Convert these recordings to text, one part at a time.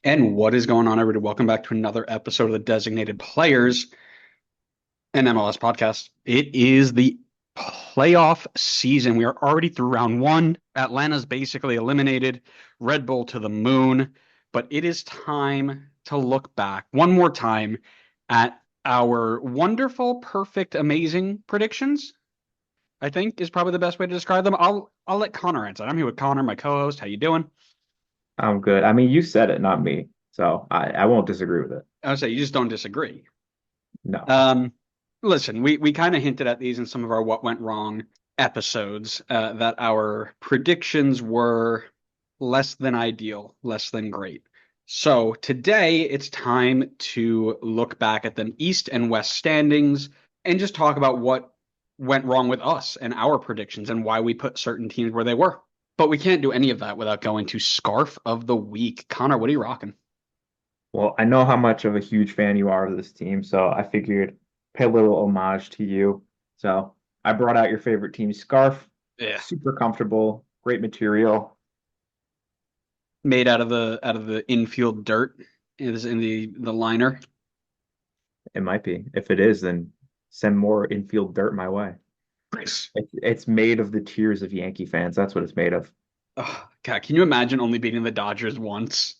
And what is going on, everybody? Welcome back to another episode of the Designated Players, an MLS podcast. It is the playoff season. We are already through round one. Atlanta's basically eliminated, Red Bull to the moon. But it is time to look back one more time at our wonderful, perfect, amazing predictions. I think is probably the best way to describe them. I'll let Connor answer. I'm here with Connor, my co-host. How you doing? I'm good. I mean, you said it, not me. So I won't disagree with it. I would say you just don't disagree. No. Um, Listen, we kind of hinted at these in some of our what went wrong episodes, that our predictions were less than ideal, less than great. So today it's time to look back at the East and West standings and just talk about what went wrong with us and our predictions and why we put certain teams where they were. But we can't do any of that without going to Scarf of the Week. Connor, what are you rocking? Well, I know how much of a huge fan you are of this team, so I figured pay a little homage to you. So I brought out your favorite team scarf. Yeah. Super comfortable, great material. Made out of the infield dirt is in the liner. It might be. If it is, then send more infield dirt my way. Nice. It's made of the tears of Yankee fans. That's what it's made of. Oh, God, can you imagine only beating the Dodgers once?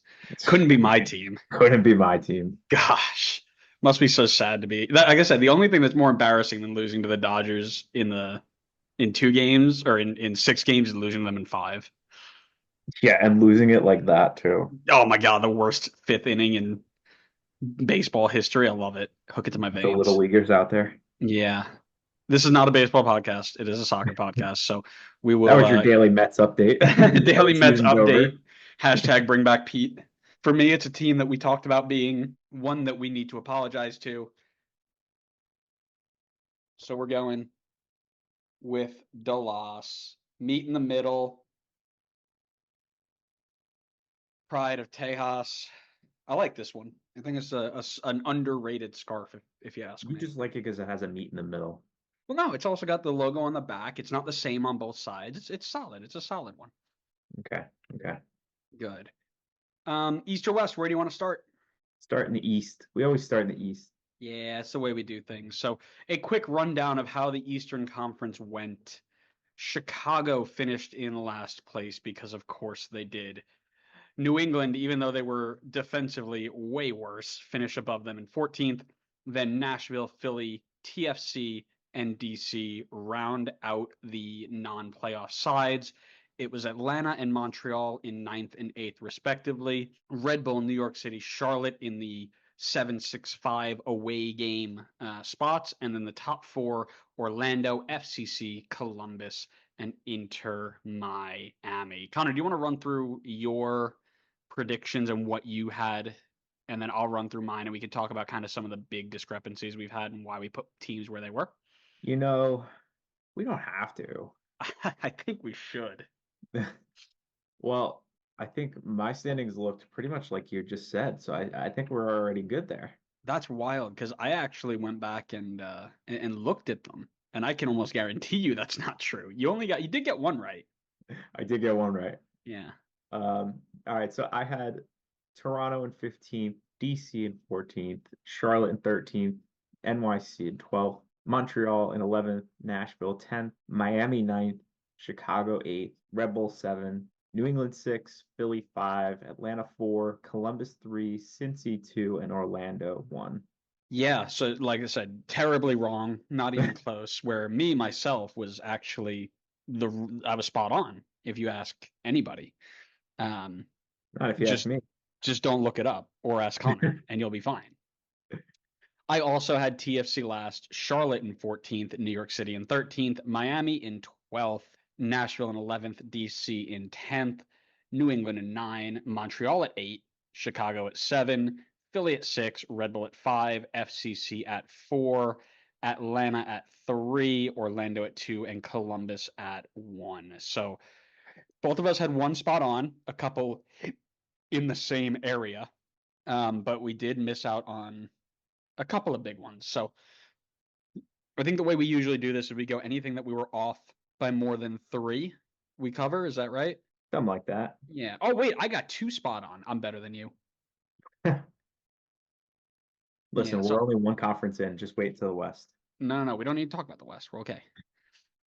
Couldn't be my team. Couldn't be my team. Gosh, must be so sad to be. Like I said, the only thing that's more embarrassing than losing to the Dodgers in two games or in six games is losing them in five. Yeah, and losing it like that too. Oh my God, the worst fifth inning in baseball history. I love it. Hook it to my The little veins. leaguers out there. Yeah. This is not a baseball podcast. It is a soccer podcast. So we That will was your daily Mets update. Now Daily the Mets season's over. update. Hashtag bring back Pete. For me, it's a team that we talked about being one that we need to apologize to. So we're going with Delos. Meet in the middle. Pride of Tejas. I like this one. I think it's an underrated scarf, if you ask You me. just like it because it has a meat in the middle. Well, no, it's also got the logo on the back. It's not the same on both sides. It's solid. It's a solid one. Okay. Okay. Good. East or West, where do you want to start? Start in the East. We always start in the East. Yeah, it's the way we do things. So, a quick rundown of how the Eastern Conference went. Chicago finished in last place because, of course, they did. New England, even though they were defensively way worse, finished above them in 14th. Then Nashville, Philly, TFC, and DC round out the non playoff sides. It was Atlanta and Montreal in ninth and eighth, respectively. Red Bull, New York City, Charlotte in the 7-6-5 away game spots. And then the top four Orlando, FCC, Columbus, and Inter Miami. Connor, do you want to run through your predictions and what you had? And then I'll run through mine and we can talk about kind of some of the big discrepancies we've had and why we put teams where they were. You know, we don't have to. I think we should. Well, I think my standings looked pretty much like you just said, so I think we're already good there. That's wild because I actually went back and looked at them, and I can almost guarantee you that's not true. You did get one right. I did get one right. Yeah. All right, so I had Toronto in 15th, DC in 14th, Charlotte in 13th, NYC in 12th, Montreal in 11th, Nashville 10th, Miami 9th, Chicago 8th, Red Bull 7, New England 6, Philly 5, Atlanta 4, Columbus 3, Cincy 2, and Orlando 1. Yeah, so like I said, terribly wrong, not even close. Where me myself was actually the I was spot on if you ask anybody. Um, Not if you ask just me. just don't look it up or ask Connor, and you'll be fine. I also had TFC last, Charlotte in 14th, New York City in 13th, Miami in 12th, Nashville in 11th, DC in 10th, New England in 9, Montreal at 8, Chicago at 7, Philly at 6, Red Bull at 5, FCC at 4, Atlanta at 3, Orlando at 2, and Columbus at 1. So both of us had one spot on, a couple in the same area, but we did miss out on a couple of big ones. So I think the way we usually do this is we go anything that we were off by more than three, we cover. Is that right? Something like that. Yeah. Oh, wait, I got two spot on. I'm better than you. Listen, Yeah. we're So only one conference in. Just wait till the West. no, we don't need to talk about the West. We're okay.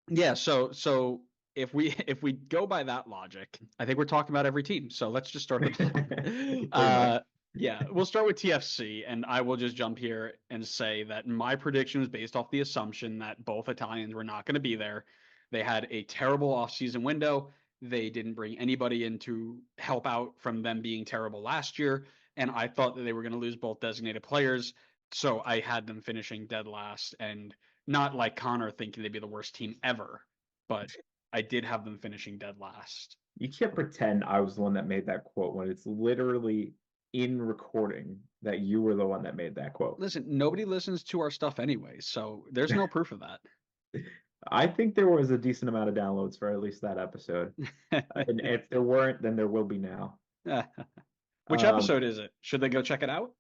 Yeah. So if we if we go by that logic, I think we're talking about every team. So let's just start at the top. Pretty much. Yeah, we'll start with TFC, and I will just jump here and say that my prediction was based off the assumption that both Italians were not going to be there. They had a terrible offseason window. They didn't bring anybody in to help out from them being terrible last year, and I thought that they were going to lose both designated players. So I had them finishing dead last, and not like Connor thinking they'd be the worst team ever, but I did have them finishing dead last. You can't pretend I was the one that made that quote when it's literally in recording that you were the one that made that quote. Listen, nobody listens to our stuff anyway, so there's no proof of I think there was a decent amount of downloads for at least that episode. that. And if there weren't, then there will be now. Which Um, episode is it? Should they go check it out?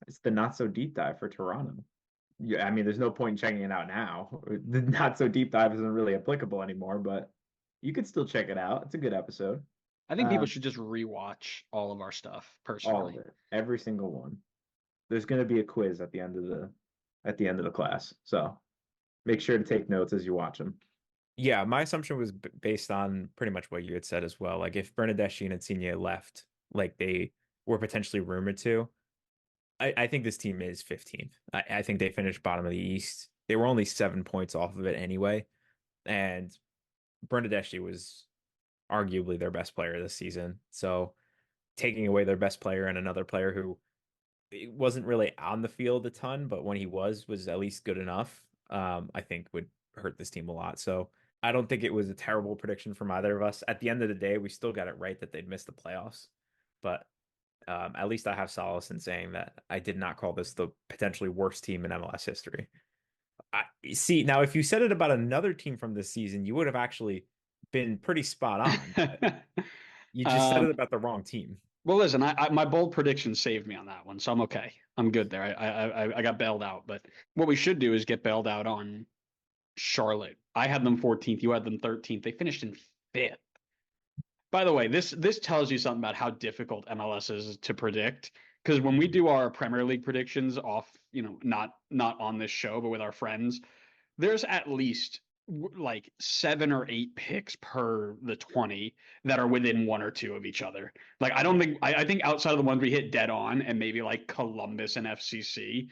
it's the not so deep dive for Toronto. Yeah, I mean, there's no point in checking it out now. The not so deep dive isn't really applicable anymore, but you could still check it out. It's a good episode. I think people Um, should just rewatch all of our stuff all of personally. it, every single one. There's going to be a quiz at the end of the class, so make sure to take notes as you watch them. Yeah, my assumption was based on pretty much what you had said as well. Like if Bernadeschi and Insigne left, like they were potentially rumored to, I think this team is 15th. I think they finished bottom of the East. They were only 7 points off of it anyway. And Bernadeschi was arguably their best player this season. So taking away their best player and another player who wasn't really on the field a ton, but when he was at least good enough, I think would hurt this team a lot. So I don't think it was a terrible prediction from either of us. At the end of the day, we still got it right that they'd miss the playoffs. But at least I have solace in saying that I did not call this the potentially worst team in MLS history. I see now if you said it about another team from this season, you would have actually been pretty spot on. You just said it about the wrong team. Well, listen, my bold prediction saved me on that one, so I'm okay. I'm good there. I got bailed out, but what we should do is get bailed out on Charlotte. I had them 14th. You had them 13th. They finished in 5th. By the way, this tells you something about how difficult MLS is to predict. Because when we do our Premier League predictions off, not on this show, but with our friends, there's at least like 7 or 8 picks per the 20 that are within one or two of each other. Like I don't think I think outside of the ones we hit dead on and maybe like Columbus and FCC,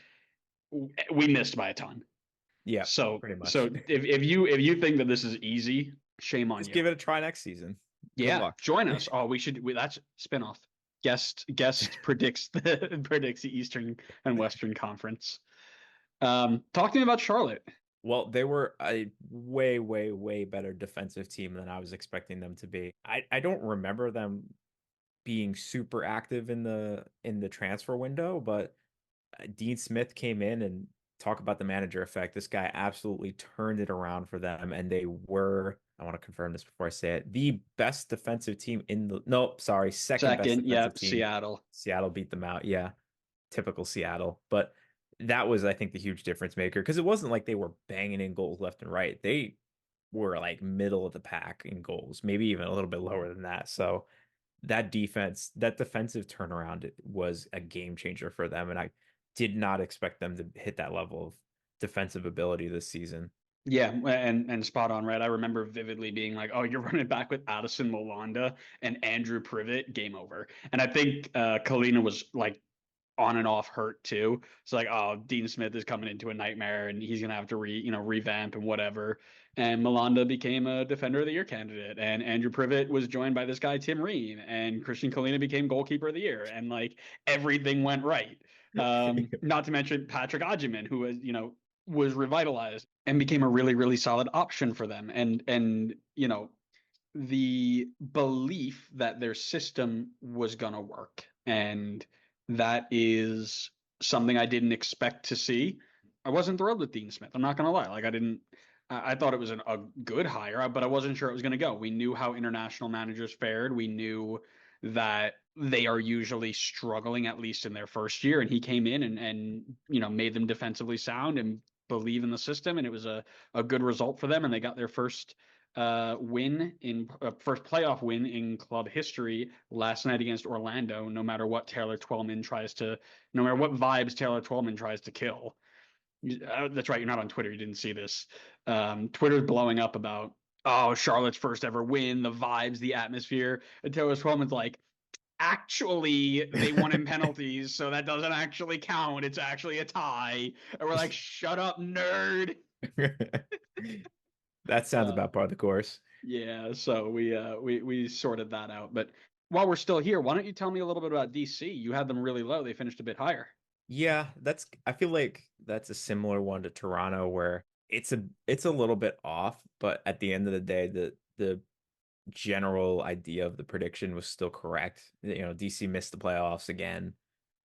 we missed by a ton. Yeah, So pretty much. so if you think that this is easy, shame on Just you. give it a try next season. Good Yeah, luck. join us. Oh, that's spinoff. Guest predicts the Eastern and Western Conference. Talk to me about Charlotte. Well, they were a way, way, way better defensive team than I was expecting them to be. I don't remember them being super active in the transfer window, but Dean Smith came in and talk about the manager effect. This guy absolutely turned it around for them, and they were, I want to confirm this before I say it, the best defensive team second best defensive team. Seattle. Seattle beat them out. Yeah, typical Seattle. But that was, I think, the huge difference maker because it wasn't like they were banging in goals left and right. They were like middle of the pack in goals, maybe even a little bit lower than that. So that defensive turnaround was a game changer for them. And I did not expect them to hit that level of defensive ability this season. Yeah, and spot on, right? I remember vividly being like, "Oh, you're running back with Addison Molanda and Andrew Privet, game over." And I think Kalina was like on and off hurt too. So like, oh, Dean Smith is coming into a nightmare, and he's gonna have to revamp and whatever. And Molanda became a Defender of the Year candidate, and Andrew Privet was joined by this guy Tim Ream, and Christian Kalina became Goalkeeper of the Year, and like everything went right. Not to mention Patrick Ajiman, who was revitalized and became a really, really solid option for them. And the belief that their system was gonna work. And that is something I didn't expect to see. I wasn't thrilled with Dean Smith. I'm not gonna lie. Like I thought it was a good hire, but I wasn't sure it was gonna go. We knew how international managers fared. We knew that they are usually struggling at least in their first year, and he came in and made them defensively sound and believe in the system, and it was a good result for them, and they got their first first playoff win in club history last night against Orlando. No matter what no matter what vibes Taylor Twellman tries to kill. That's right. You're not on Twitter. You didn't see this. Twitter's blowing up about, oh, Charlotte's first ever win, the vibes, the atmosphere. And Taylor Twellman's like, actually, they won in penalties, so that doesn't actually count. It's actually a tie. And we're like, shut up, nerd. That sounds about par of the course. Yeah, so we sorted that out. But while we're still here, why don't you tell me a little bit about DC? You had them really low. They finished a bit higher. Yeah, I feel like that's a similar one to Toronto where it's a little bit off, but at the end of the day, the general idea of the prediction was still correct. DC missed the playoffs again.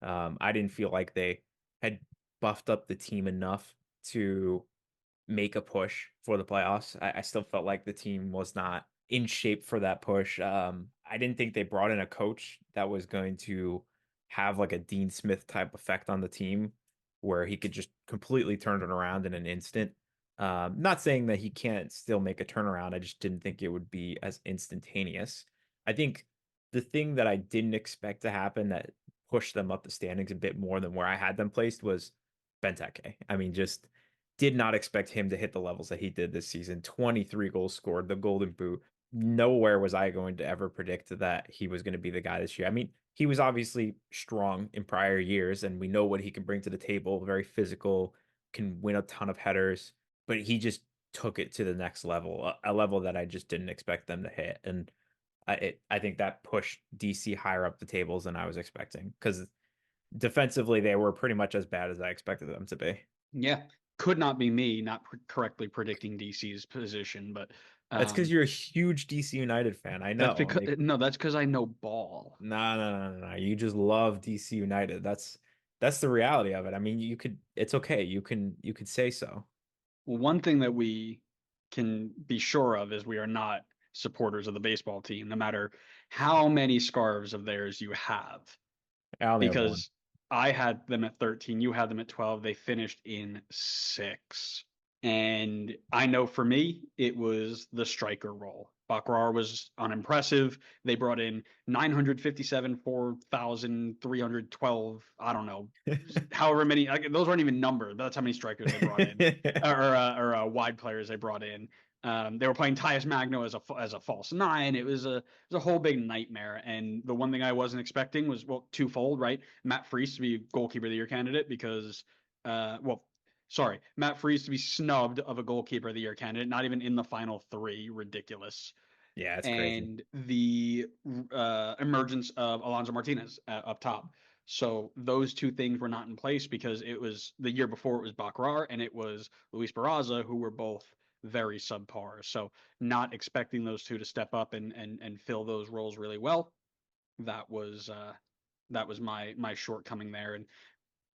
I didn't feel like they had buffed up the team enough to make a push for the playoffs. I still felt like the team was not in shape for that push. I didn't think they brought in a coach that was going to have like a Dean Smith type effect on the team where he could just completely turn it around in an instant. Not saying that he can't still make a turnaround. I just didn't think it would be as instantaneous. I think the thing that I didn't expect to happen that pushed them up the standings a bit more than where I had them placed was Benteke. I mean, just did not expect him to hit the levels that he did this season. 23 goals scored, the Golden Boot. Nowhere was I going to ever predict that he was going to be the guy this year. I mean, he was obviously strong in prior years, and we know what he can bring to the table. Very physical, can win a ton of headers, but he just took it to the next level, a level that I just didn't expect them to hit. And I think that pushed DC higher up the tables than I was expecting because defensively they were pretty much as bad as I expected them to be. Yeah, could not be me not correctly predicting DC's position, but That's because you're a huge DC United fan. I know. That's because I know ball. No. You just love DC United. That's the reality of it. I mean, it's okay. You could say so. Well, one thing that we can be sure of is we are not supporters of the baseball team, no matter how many scarves of theirs you have. Because I had them at 13, you had them at 12. They finished in 6. And I know for me, it was the striker role. Bakrar was unimpressive. They brought in 957, 4,312. I don't know, however many. Those weren't even numbered. That's how many strikers they brought in, or wide players they brought in. They were playing Tyus Magno as a false 9. It was a whole big nightmare. And the one thing I wasn't expecting was, well, twofold, right? Matt Freese to be goalkeeper of the year candidate because, Matt Freese to be snubbed of a goalkeeper of the year candidate, not even in the final 3. Ridiculous. Yeah, it's crazy. And the emergence of Alonso Martinez up top. So those two things were not in place because it was the year before it was Bakrar and it was Luis Barraza, who were both very subpar. So not expecting those two to step up and fill those roles really well. That was my shortcoming there. And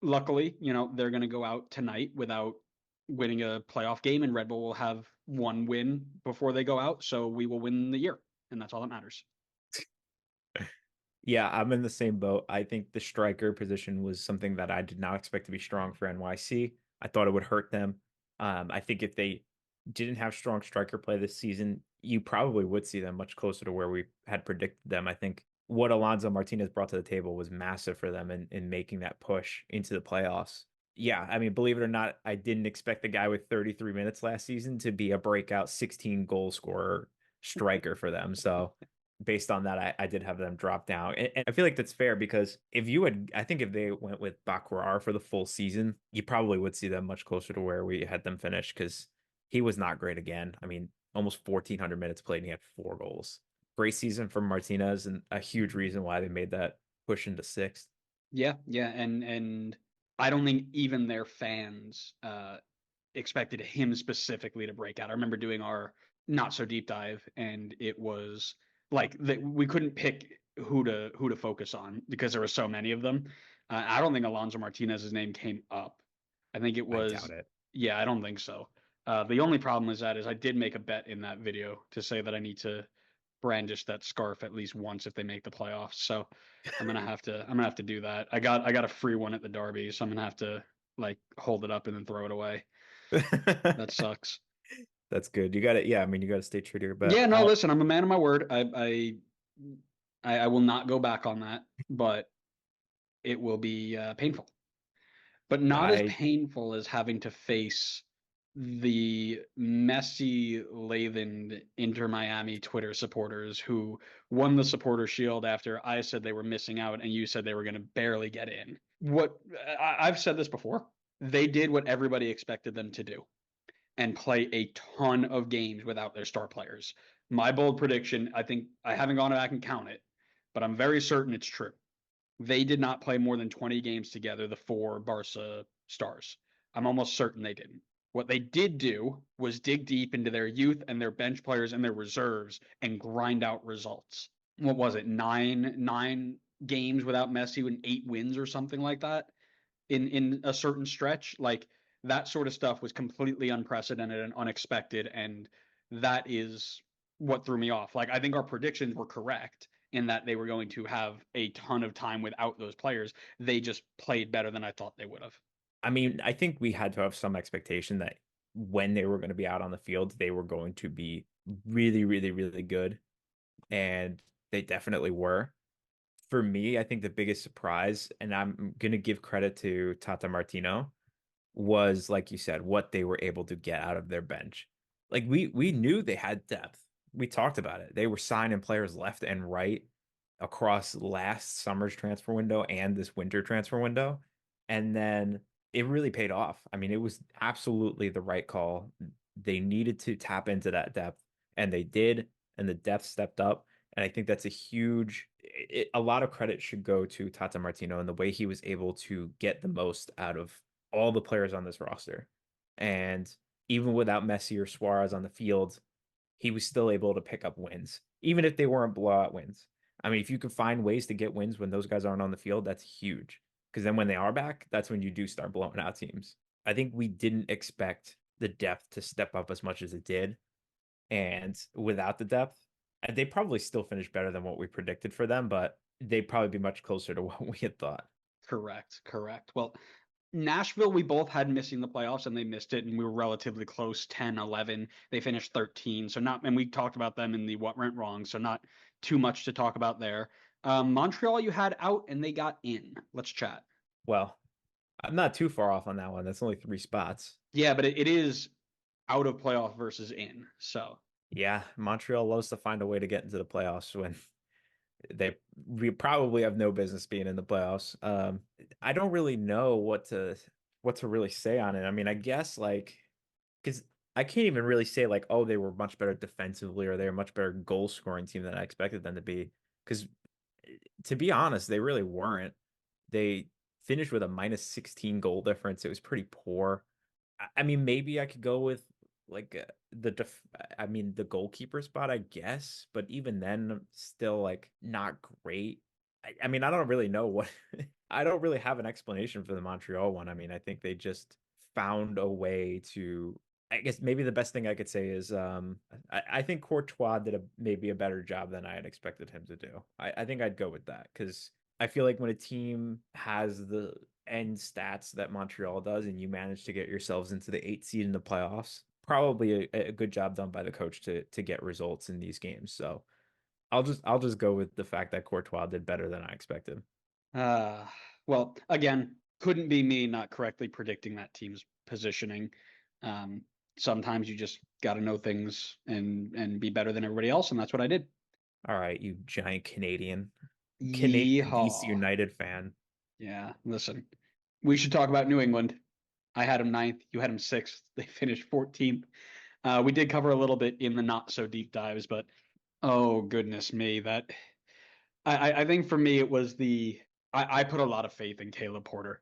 luckily, they're going to go out tonight without winning a playoff game, and Red Bull will have one win before they go out. So we will win the year, and that's all that matters. Yeah, I'm in the same boat. I think the striker position was something that I did not expect to be strong for NYC. I thought it would hurt them. I think if they didn't have strong striker play this season, you probably would see them much closer to where we had predicted them. I think what Alonso Martinez brought to the table was massive for them in making that push into the playoffs. Yeah, I mean, believe it or not, I didn't expect the guy with 33 minutes last season to be a breakout 16 goal scorer striker for them. So based on that, I did have them drop down. And I feel like that's fair because I think if they went with Bakrar for the full season, you probably would see them much closer to where we had them finish because he was not great again. I mean, almost 1,400 minutes played and he had 4 goals. Great season from Martinez and a huge reason why they made that push into 6th. Yeah. And I don't think even their fans expected him specifically to break out. I remember doing our not so deep dive, and it was like we couldn't pick who to focus on because there were so many of them. I don't think Alonso Martinez's name came up. I think it was. I doubt it. Yeah, I don't think so. The only problem is I did make a bet in that video to say that I need to brandish that scarf at least once if they make the playoffs. So I'm gonna have to do that. I got a free one at the Derby, so I'm gonna have to hold it up and then throw it away. That sucks. That's good. You got to, yeah. I mean, you got to stay true to your bet. Yeah, no, listen, I'm a man of my word. I will not go back on that, but it will be painful. But not as I painful as having to face the messy, laden Inter Miami Twitter supporters who won the supporter shield after I said they were missing out and you said they were going to barely get in. I've said this before. They did what everybody expected them to do and play a ton of games without their star players. My bold prediction, I think I haven't gone back and count it, but I'm very certain it's true. They did not play more than 20 games together, the four Barca stars. I'm almost certain they didn't. What they did do was dig deep into their youth and their bench players and their reserves and grind out results. What was it? Nine games without Messi and 8 wins or something like that in a certain stretch. Like that sort of stuff was completely unprecedented and unexpected, and that is what threw me off. Like I think our predictions were correct in that they were going to have a ton of time without those players. They just played better than I thought they would have. I mean, I think we had to have some expectation that when they were going to be out on the field, they were going to be really, really, really good. And they definitely were. For me, I think the biggest surprise, and I'm going to give credit to Tata Martino, was, like you said, what they were able to get out of their bench. Like we knew they had depth. We talked about it. They were signing players left and right across last summer's transfer window and this winter transfer window. And then it really paid off. I mean, it was absolutely the right call. They needed to tap into that depth, and they did, and the depth stepped up. And I think that's a lot of credit should go to Tata Martino and the way he was able to get the most out of all the players on this roster. And even without Messi or Suarez on the field, he was still able to pick up wins, even if they weren't blowout wins. I mean, if you could find ways to get wins when those guys aren't on the field, that's huge. Because then when they are back, that's when you do start blowing out teams. I think we didn't expect the depth to step up as much as it did. And without the depth, they probably still finished better than what we predicted for them, but they'd probably be much closer to what we had thought. Correct. Well, Nashville, we both had missing the playoffs and they missed it, and we were relatively close, 10, 11. They finished 13. So not, and we talked about them in the what went wrong. So not too much to talk about there. Montreal, you had out and they got in. Let's chat. Well, I'm not too far off on that one. That's only 3 spots. Yeah, but it is out of playoff versus in. So yeah, Montreal loves to find a way to get into the playoffs when we probably have no business being in the playoffs. I don't really know what to really say on it. I mean, I guess because I can't even really say like, oh, they were much better defensively or they're a much better goal scoring team than I expected them to be. Because to be honest, they really weren't. They finished with a minus 16 goal difference. It was pretty poor. I mean, maybe I could go with like the goalkeeper spot, I guess, but even then, still like not great. I mean, I don't really know what I don't really have an explanation for the Montreal one. I mean, I think they just found a way to. I guess maybe the best thing I could say is I think Courtois did maybe a better job than I had expected him to do. I think I'd go with that because I feel like when a team has the end stats that Montreal does and you manage to get yourselves into the 8th seed in the playoffs, probably a good job done by the coach to get results in these games. So I'll just go with the fact that Courtois did better than I expected. Well, again, couldn't be me not correctly predicting that team's positioning. Sometimes you just got to know things and be better than everybody else, and that's what I did. All right, you giant Canadian Yeehaw. DC United fan. Yeah, listen, we should talk about New England. I had them 9th. You had them 6th. They finished 14th. We did cover a little bit in the not so deep dives, but oh goodness me, that I think for me it was I put a lot of faith in Caleb Porter.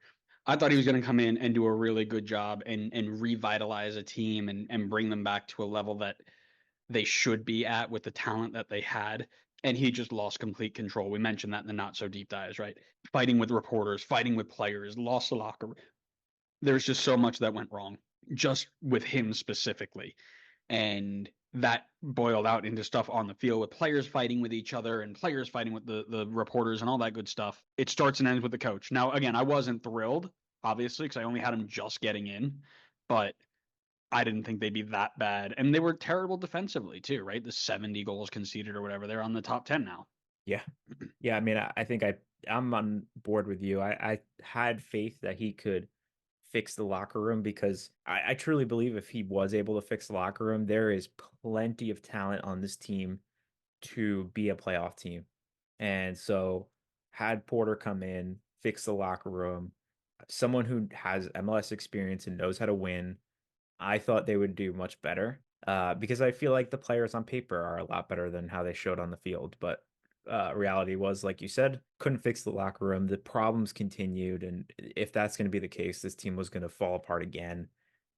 I thought he was going to come in and do a really good job and revitalize a team and bring them back to a level that they should be at with the talent that they had. And he just lost complete control. We mentioned that in the not so deep dives, right? Fighting with reporters, fighting with players, lost the locker. There's just so much that went wrong just with him specifically. And that boiled out into stuff on the field with players fighting with each other and players fighting with the reporters and all that good stuff. It starts and ends with the coach. Now, again, I wasn't thrilled, obviously, because I only had him just getting in, but I didn't think they'd be that bad. And they were terrible defensively too, right? The 70 goals conceded or whatever. They're on the top 10 now. Yeah. Yeah. I mean, I think I'm on board with you. I had faith that he could fix the locker room because I truly believe if he was able to fix the locker room, there is plenty of talent on this team to be a playoff team. And so had Porter come in, fix the locker room, someone who has MLS experience and knows how to win, I thought they would do much better. Because I feel like the players on paper are a lot better than how they showed on the field. But reality was, like you said, couldn't fix the locker room. The problems continued. And if that's going to be the case, this team was going to fall apart again.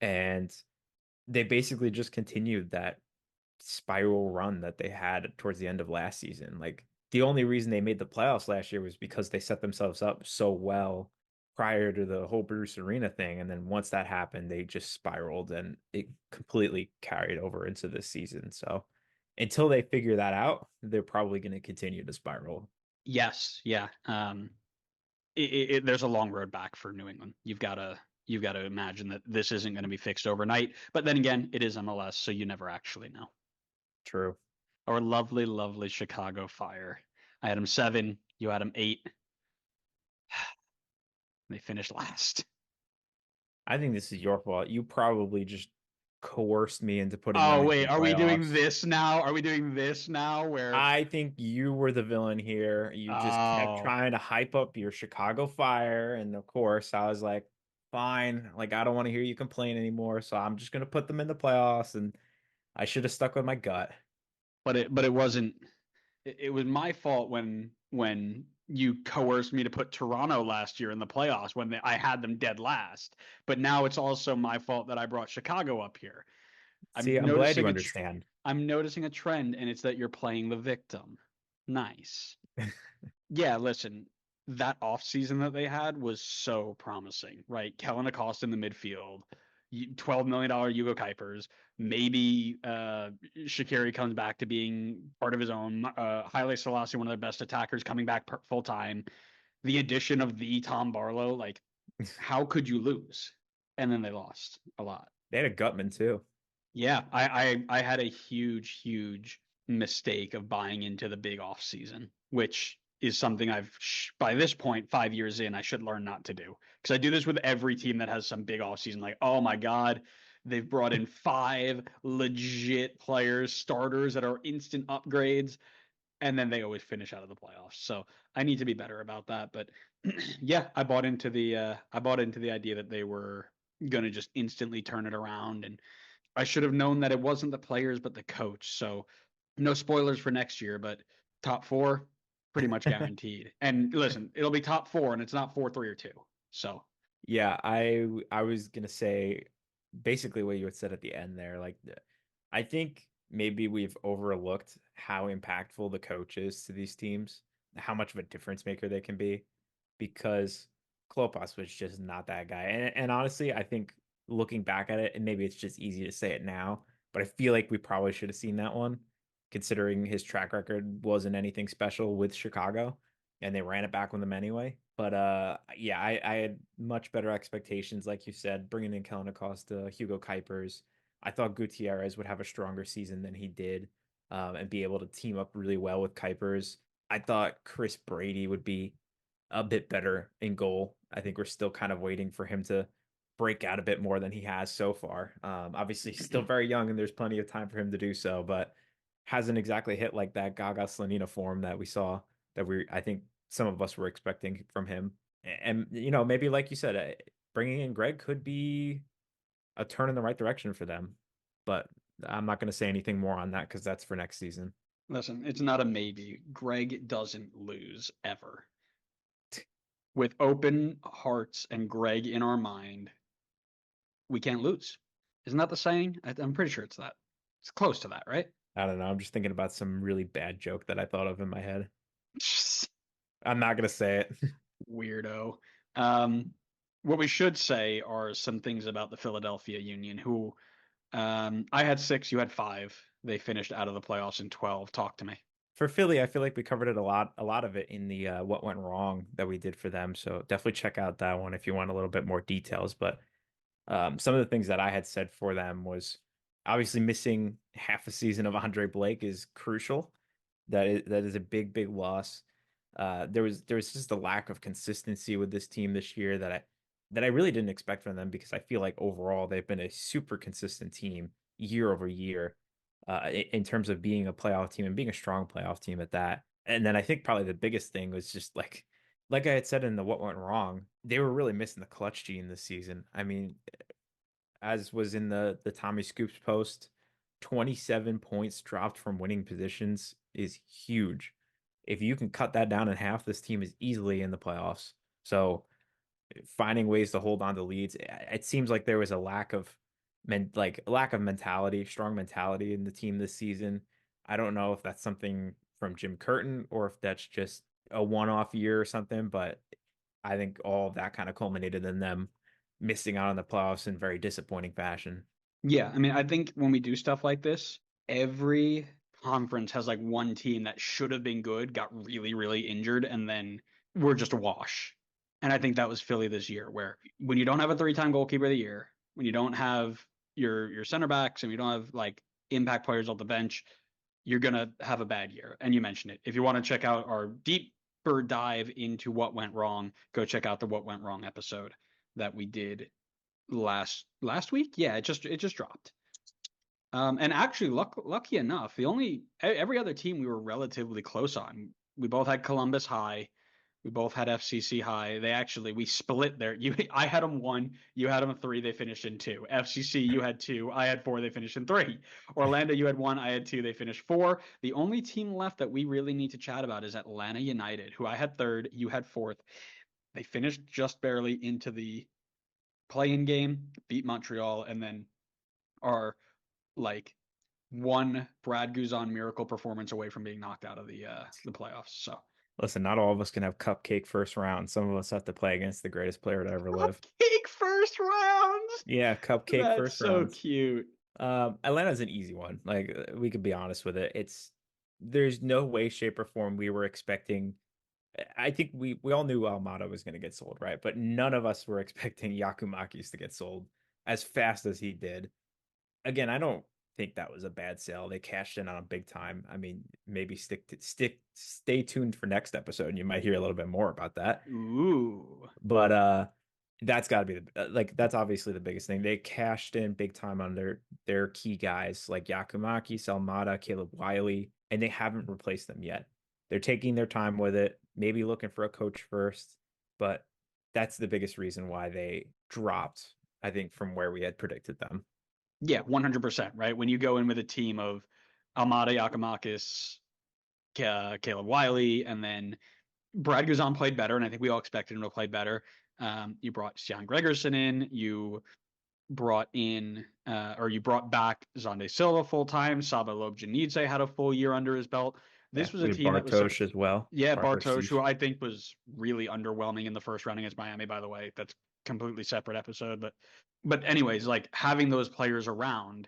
And they basically just continued that spiral run that they had towards the end of last season. Like the only reason they made the playoffs last year was because they set themselves up so well prior to the whole Bruce Arena thing. And then once that happened, they just spiraled and it completely carried over into this season. So until they figure that out, they're probably going to continue to spiral. Yes. Yeah. There's a long road back for New England. You've got to imagine that this isn't going to be fixed overnight. But then again, it is MLS, so you never actually know. True. Our lovely, lovely Chicago Fire. I had them 7. You had them 8. They finished last. I think this is your fault. You probably just coerced me into putting them Oh, into wait. the Are we doing playoffs. this now? Are we doing this now where I think you were the villain here. You just kept trying to hype up your Chicago Fire. And of course, I was like, fine. Like, I don't want to hear you complain anymore. So I'm just going to put them in the playoffs. And I should have stuck with my gut. but it wasn't it was my fault when you coerced me to put Toronto last year in the playoffs when I had them dead last. But now it's also my fault that I brought Chicago up here. See, I'm glad you understand. I'm noticing a trend, and it's that you're playing the victim. Nice. Yeah, listen, that offseason that they had was so promising, right? Kellen Acosta in the midfield, $12 million Hugo Kuipers. Maybe Shaqiri comes back to being part of his own. Haile Selassie, one of their best attackers, coming back full time. The addition of the Tom Barlow, like, how could you lose? And then they lost a lot. They had a Gutman too. Yeah, I had a huge mistake of buying into the big off season, which is something I've by this point 5 years in I should learn not to do, because I do this with every team that has some big off season. Like, oh my god, they've brought in 5 legit players, starters that are instant upgrades, and then they always finish out of the playoffs. So I need to be better about that. But yeah, I bought into the idea that they were gonna just instantly turn it around, and I should have known that it wasn't the players but the coach. So no spoilers for next year, but top 4 pretty much guaranteed. And listen, it'll be top 4 and it's not 4, 3, or 2. So yeah, I was gonna say basically what you had said at the end there. Like, I think maybe we've overlooked how impactful the coach is to these teams, how much of a difference maker they can be, because Klopas was just not that guy. And honestly, I think looking back at it, and maybe it's just easy to say it now, but I feel like we probably should have seen that one, considering his track record wasn't anything special with Chicago, and they ran it back with him anyway. But yeah, I had much better expectations, like you said, bringing in Kellen Acosta, Hugo Kuipers. I thought Gutierrez would have a stronger season than he did, and be able to team up really well with Kuipers. I thought Chris Brady would be a bit better in goal. I think we're still kind of waiting for him to break out a bit more than he has so far. Obviously, he's still very young, and there's plenty of time for him to do so, but hasn't exactly hit like that Gaga Slonina form that we saw that I think some of us were expecting from him. And maybe like you said, bringing in Greg could be a turn in the right direction for them. But I'm not going to say anything more on that because that's for next season. listen, it's not a maybe. Greg doesn't lose ever. With open hearts and Greg in our mind, we can't lose. Isn't that the saying? I'm pretty sure it's that. It's close to that, right? I don't know. I'm just thinking about some really bad joke that I thought of in my head. I'm not going to say it. Weirdo. What we should say are some things about the Philadelphia Union, who I had 6, you had 5. They finished out of the playoffs in 12. Talk to me. For Philly, I feel like we covered it a lot of it in the what went wrong that we did for them. So definitely check out that one if you want a little bit more details. But Some of the things that I had said for them was obviously missing half a season of Andre Blake is crucial. That is a big loss. There was just a lack of consistency with this team this year that I really didn't expect from them, because I feel like overall they've been a super consistent team year over year in terms of being a playoff team and being a strong playoff team at that. And then I think probably the biggest thing was just like I had said in the what went wrong, they were really missing the clutch gene this season. I mean, as was in the Tommy Scoops post, 27 points dropped from winning positions is huge. If you can cut that down in half, this team is easily in the playoffs. So finding ways to hold on to leads, it seems like there was a lack of mentality, strong mentality in the team this season. I don't know if that's something from Jim Curtin or if that's just a one-off year or something, but I think all of that kind of culminated in them missing out on the playoffs in very disappointing fashion. Yeah, I mean, I think when we do stuff like this, every conference has like one team that should have been good, got really, really injured, and then we're just a wash. And I think that was Philly this year, where when you don't have a 3-time goalkeeper of the year, when you don't have your center backs, and you don't have like impact players off the bench, you're gonna have a bad year. And you mentioned it. If you want to check out our deeper dive into what went wrong, go check out the What Went Wrong episode that we did last week. Yeah, it just dropped. And actually, lucky enough, every other team we were relatively close on. We both had Columbus high. We both had FCC high. We split there. I had them 1, you had them 3. They finished in 2. FCC, you had 2, I had 4. They finished in 3. Orlando, you had 1, I had 2. They finished 4. The only team left that we really need to chat about is Atlanta United, who I had 3rd, you had 4th. They finished just barely into the play-in game, beat Montreal, and then are like one Brad Guzan miracle performance away from being knocked out of the playoffs. So Listen, not all of us can have cupcake first round. Some of us have to play against the greatest player to ever live. cupcake first rounds. Yeah, cupcake That's first so rounds. cute. Atlanta's an easy one. Like we could be honest with it. There's no way, shape, or form we were expecting. I think we all knew Almada was going to get sold, right? But none of us were expecting Yakumakis to get sold as fast as he did. Again, I don't think that was a bad sale. They cashed in on him big time. I mean, maybe stay tuned for next episode, and you might hear a little bit more about that. Ooh. But that's got to be that's obviously the biggest thing. They cashed in big time on their key guys like Yakumaki, Salmada, Caleb Wiley, and they haven't replaced them yet. They're taking their time with it, maybe looking for a coach first, but that's the biggest reason why they dropped, I think, from where we had predicted them. Yeah, 100%, right? When you go in with a team of Almada, Yakumakis, Caleb Wiley, and then Brad Guzan played better, and I think we all expected him to play better. You brought Stian Gregerson in. You brought back Zonde Silva full time. Saba Lobjanidze had a full year under his belt. This was a team that was as well. Yeah, Bartosz, who I think was really underwhelming in the first round against Miami. By the way, that's completely separate episode. But anyways, like having those players around,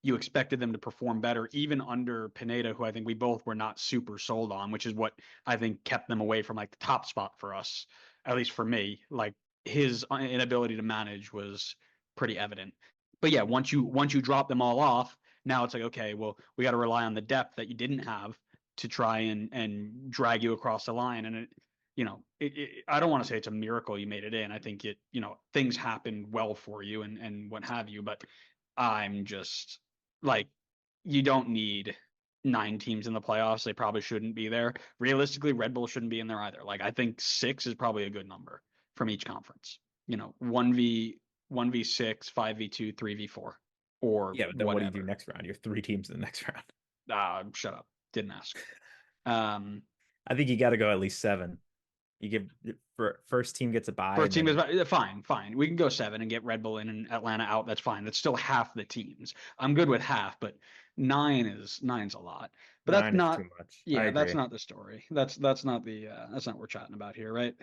you expected them to perform better, even under Pineda, who I think we both were not super sold on, which is what I think kept them away from like the top spot for us, at least for me. Like his inability to manage was pretty evident. But yeah, once you drop them all off, now it's like, okay, well, we got to rely on the depth that you didn't have to try and drag you across the line. And I don't want to say it's a miracle you made it in. I think things happened well for you and what have you, but I'm just like, you don't need 9 teams in the playoffs. They probably shouldn't be there. Realistically, Red Bull shouldn't be in there either. Like, I think 6 is probably a good number from each conference. 1v6, 5v2, 3v4, or yeah. But then whatever. what do you do next round? You have 3 teams in the next round. Shut up. Didn't ask. I think you got to go at least 7. You give first team gets a bye. First team is fine. We can go 7 and get Red Bull in and Atlanta out. That's fine. That's still half the teams. I'm good with half, but 9's a lot. But that's not too much. Yeah, that's not the story. That's not what we're chatting about here, right?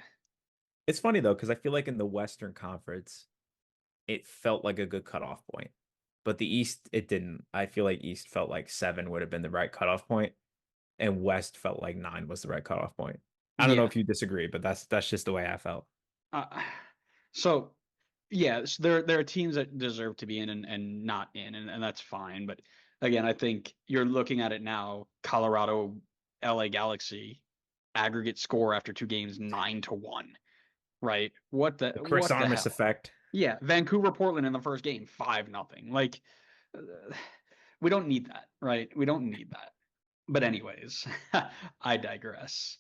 It's funny though, because I feel like in the Western Conference, it felt like a good cutoff point, but the East it didn't. I feel like East felt like 7 would have been the right cutoff point, and West felt like 9 was the right cutoff point. I don't know if you disagree, but that's just the way I felt. So Yes, there are teams that deserve to be in and not in, and that's fine. But again, I think you're looking at it now. Colorado, LA Galaxy, aggregate score after 2 games 9-1. Right? The Chris What the Armas hell? effect. Yeah, Vancouver Portland in the first game 5-0. Like uh, we don't need that, right? We don't need that. But anyways, I digress.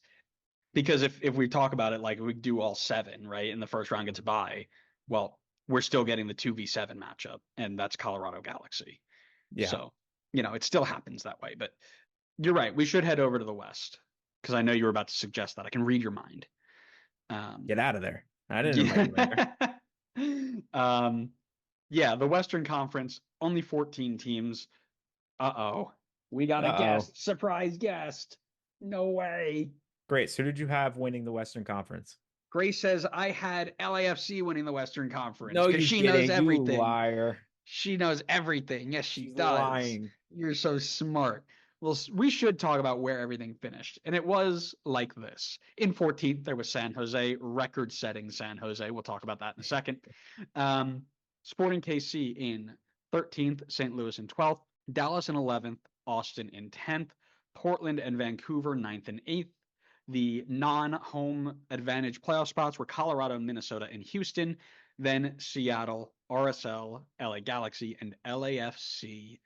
Because if we talk about it like we do all 7, right, and the first round gets a bye, well, we're still getting the 2v7 matchup, and that's Colorado Galaxy. Yeah. So, it still happens that way. But you're right. We should head over to the West because I know you were about to suggest that. I can read your mind. Get out of there. I didn't invite you there. Yeah, the Western Conference, only 14 teams. Uh-oh. We got a Uh-oh. guest. Surprise guest. No way. Great. So who did you have winning the Western Conference? Grace says I had LAFC winning the Western Conference No, because you she knows didn't. You everything. liar. She knows everything. Yes, she She's does. lying. You're so smart. Well, we should talk about where everything finished. And it was like this. In 14th, there was San Jose, record-setting San Jose. We'll talk about that in a second. Sporting KC in 13th, St. Louis in 12th, Dallas in 11th, Austin in 10th, Portland and Vancouver 9th and 8th. The non-home advantage playoff spots were Colorado, Minnesota, and Houston. Then Seattle, RSL, LA Galaxy, and LAFC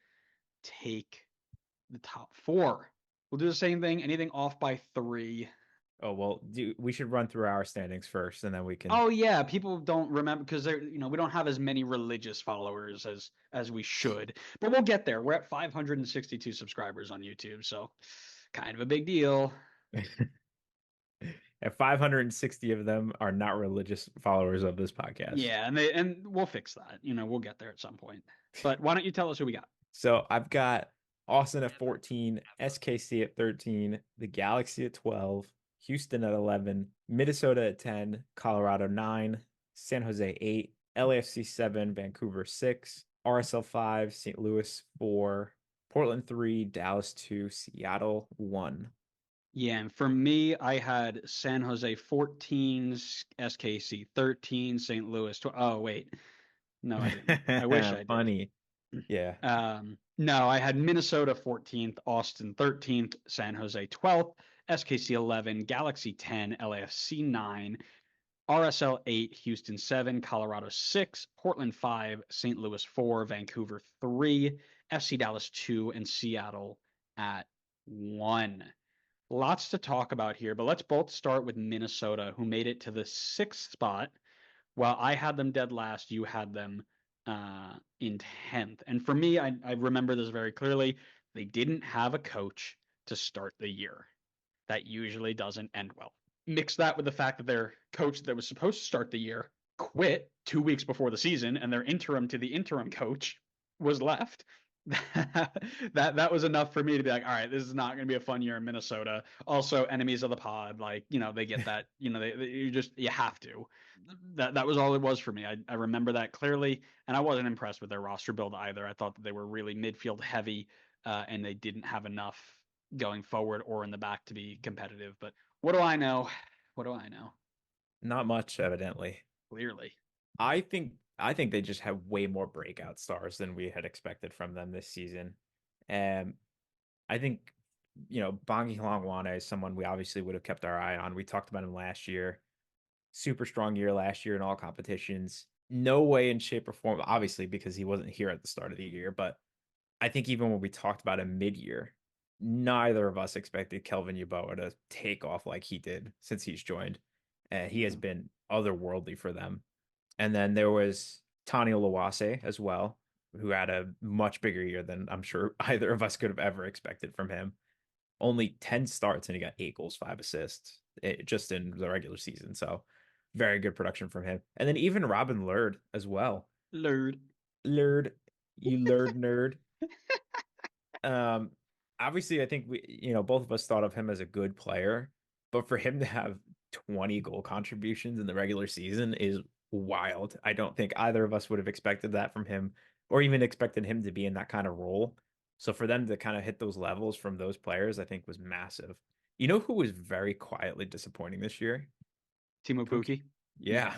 take the top 4. We'll do the same thing. Anything off by 3. Oh, well, we should run through our standings first, and then we can. Oh yeah, people don't remember because we don't have as many religious followers as we should. But we'll get there. We're at 562 subscribers on YouTube, so kind of a big deal. And 560 of them are not religious followers of this podcast. Yeah, and we'll fix that. We'll get there at some point. But why don't you tell us who we got? So I've got Austin at 14, SKC at 13, the Galaxy at 12, Houston at 11, Minnesota at 10, Colorado 9, San Jose 8, LAFC 7, Vancouver 6, RSL 5, St. Louis 4, Portland 3, Dallas 2, Seattle 1. Yeah, and for me, I had San Jose 14, SKC 13, St. Louis 12. Oh, wait. No, I didn't. I wish I did. Funny. Yeah. No, I had Minnesota 14th, Austin 13th, San Jose 12th, SKC 11, Galaxy 10, LAFC 9, RSL 8, Houston 7, Colorado 6, Portland 5, St. Louis 4, Vancouver 3, FC Dallas 2, and Seattle at 1. Lots to talk about here, but let's both start with Minnesota, who made it to the 6th spot. While I had them dead last, you had them in 10th. And for me, I remember this very clearly. They didn't have a coach to start the year. That usually doesn't end well. Mix that with the fact that their coach that was supposed to start the year quit 2 weeks before the season, and their interim to the interim coach was left. that was enough for me to be like, all right, this is not going to be a fun year in Minnesota. Also, enemies of the pod, like they get that. You have to. That was all it was for me. I remember that clearly, and I wasn't impressed with their roster build either. I thought that they were really midfield heavy, and they didn't have enough going forward or in the back to be competitive. But what do I know? What do I know? Not much, evidently. Clearly. I think they just have way more breakout stars than we had expected from them this season. And I think, Bongi Hlongwane is someone we obviously would have kept our eye on. We talked about him last year. Super strong year last year in all competitions. No way in shape or form, obviously, because he wasn't here at the start of the year. But I think even when we talked about him mid-year, neither of us expected Kelvin Yeboah to take off like he did since he's joined. He has been otherworldly for them. And then there was Tani Lawase as well, who had a much bigger year than I'm sure either of us could have ever expected from him. Only 10 starts and he got 8 goals, 5 assists just in the regular season. So very good production from him. And then even Robin Lurd as well. Lurd, you Lurd nerd. Obviously, I think we, both of us thought of him as a good player, but for him to have 20 goal contributions in the regular season is wild. I don't think either of us would have expected that from him or even expected him to be in that kind of role. So for them to kind of hit those levels from those players, I think was massive. You know who was very quietly disappointing this year? Timo Pukki. Yeah.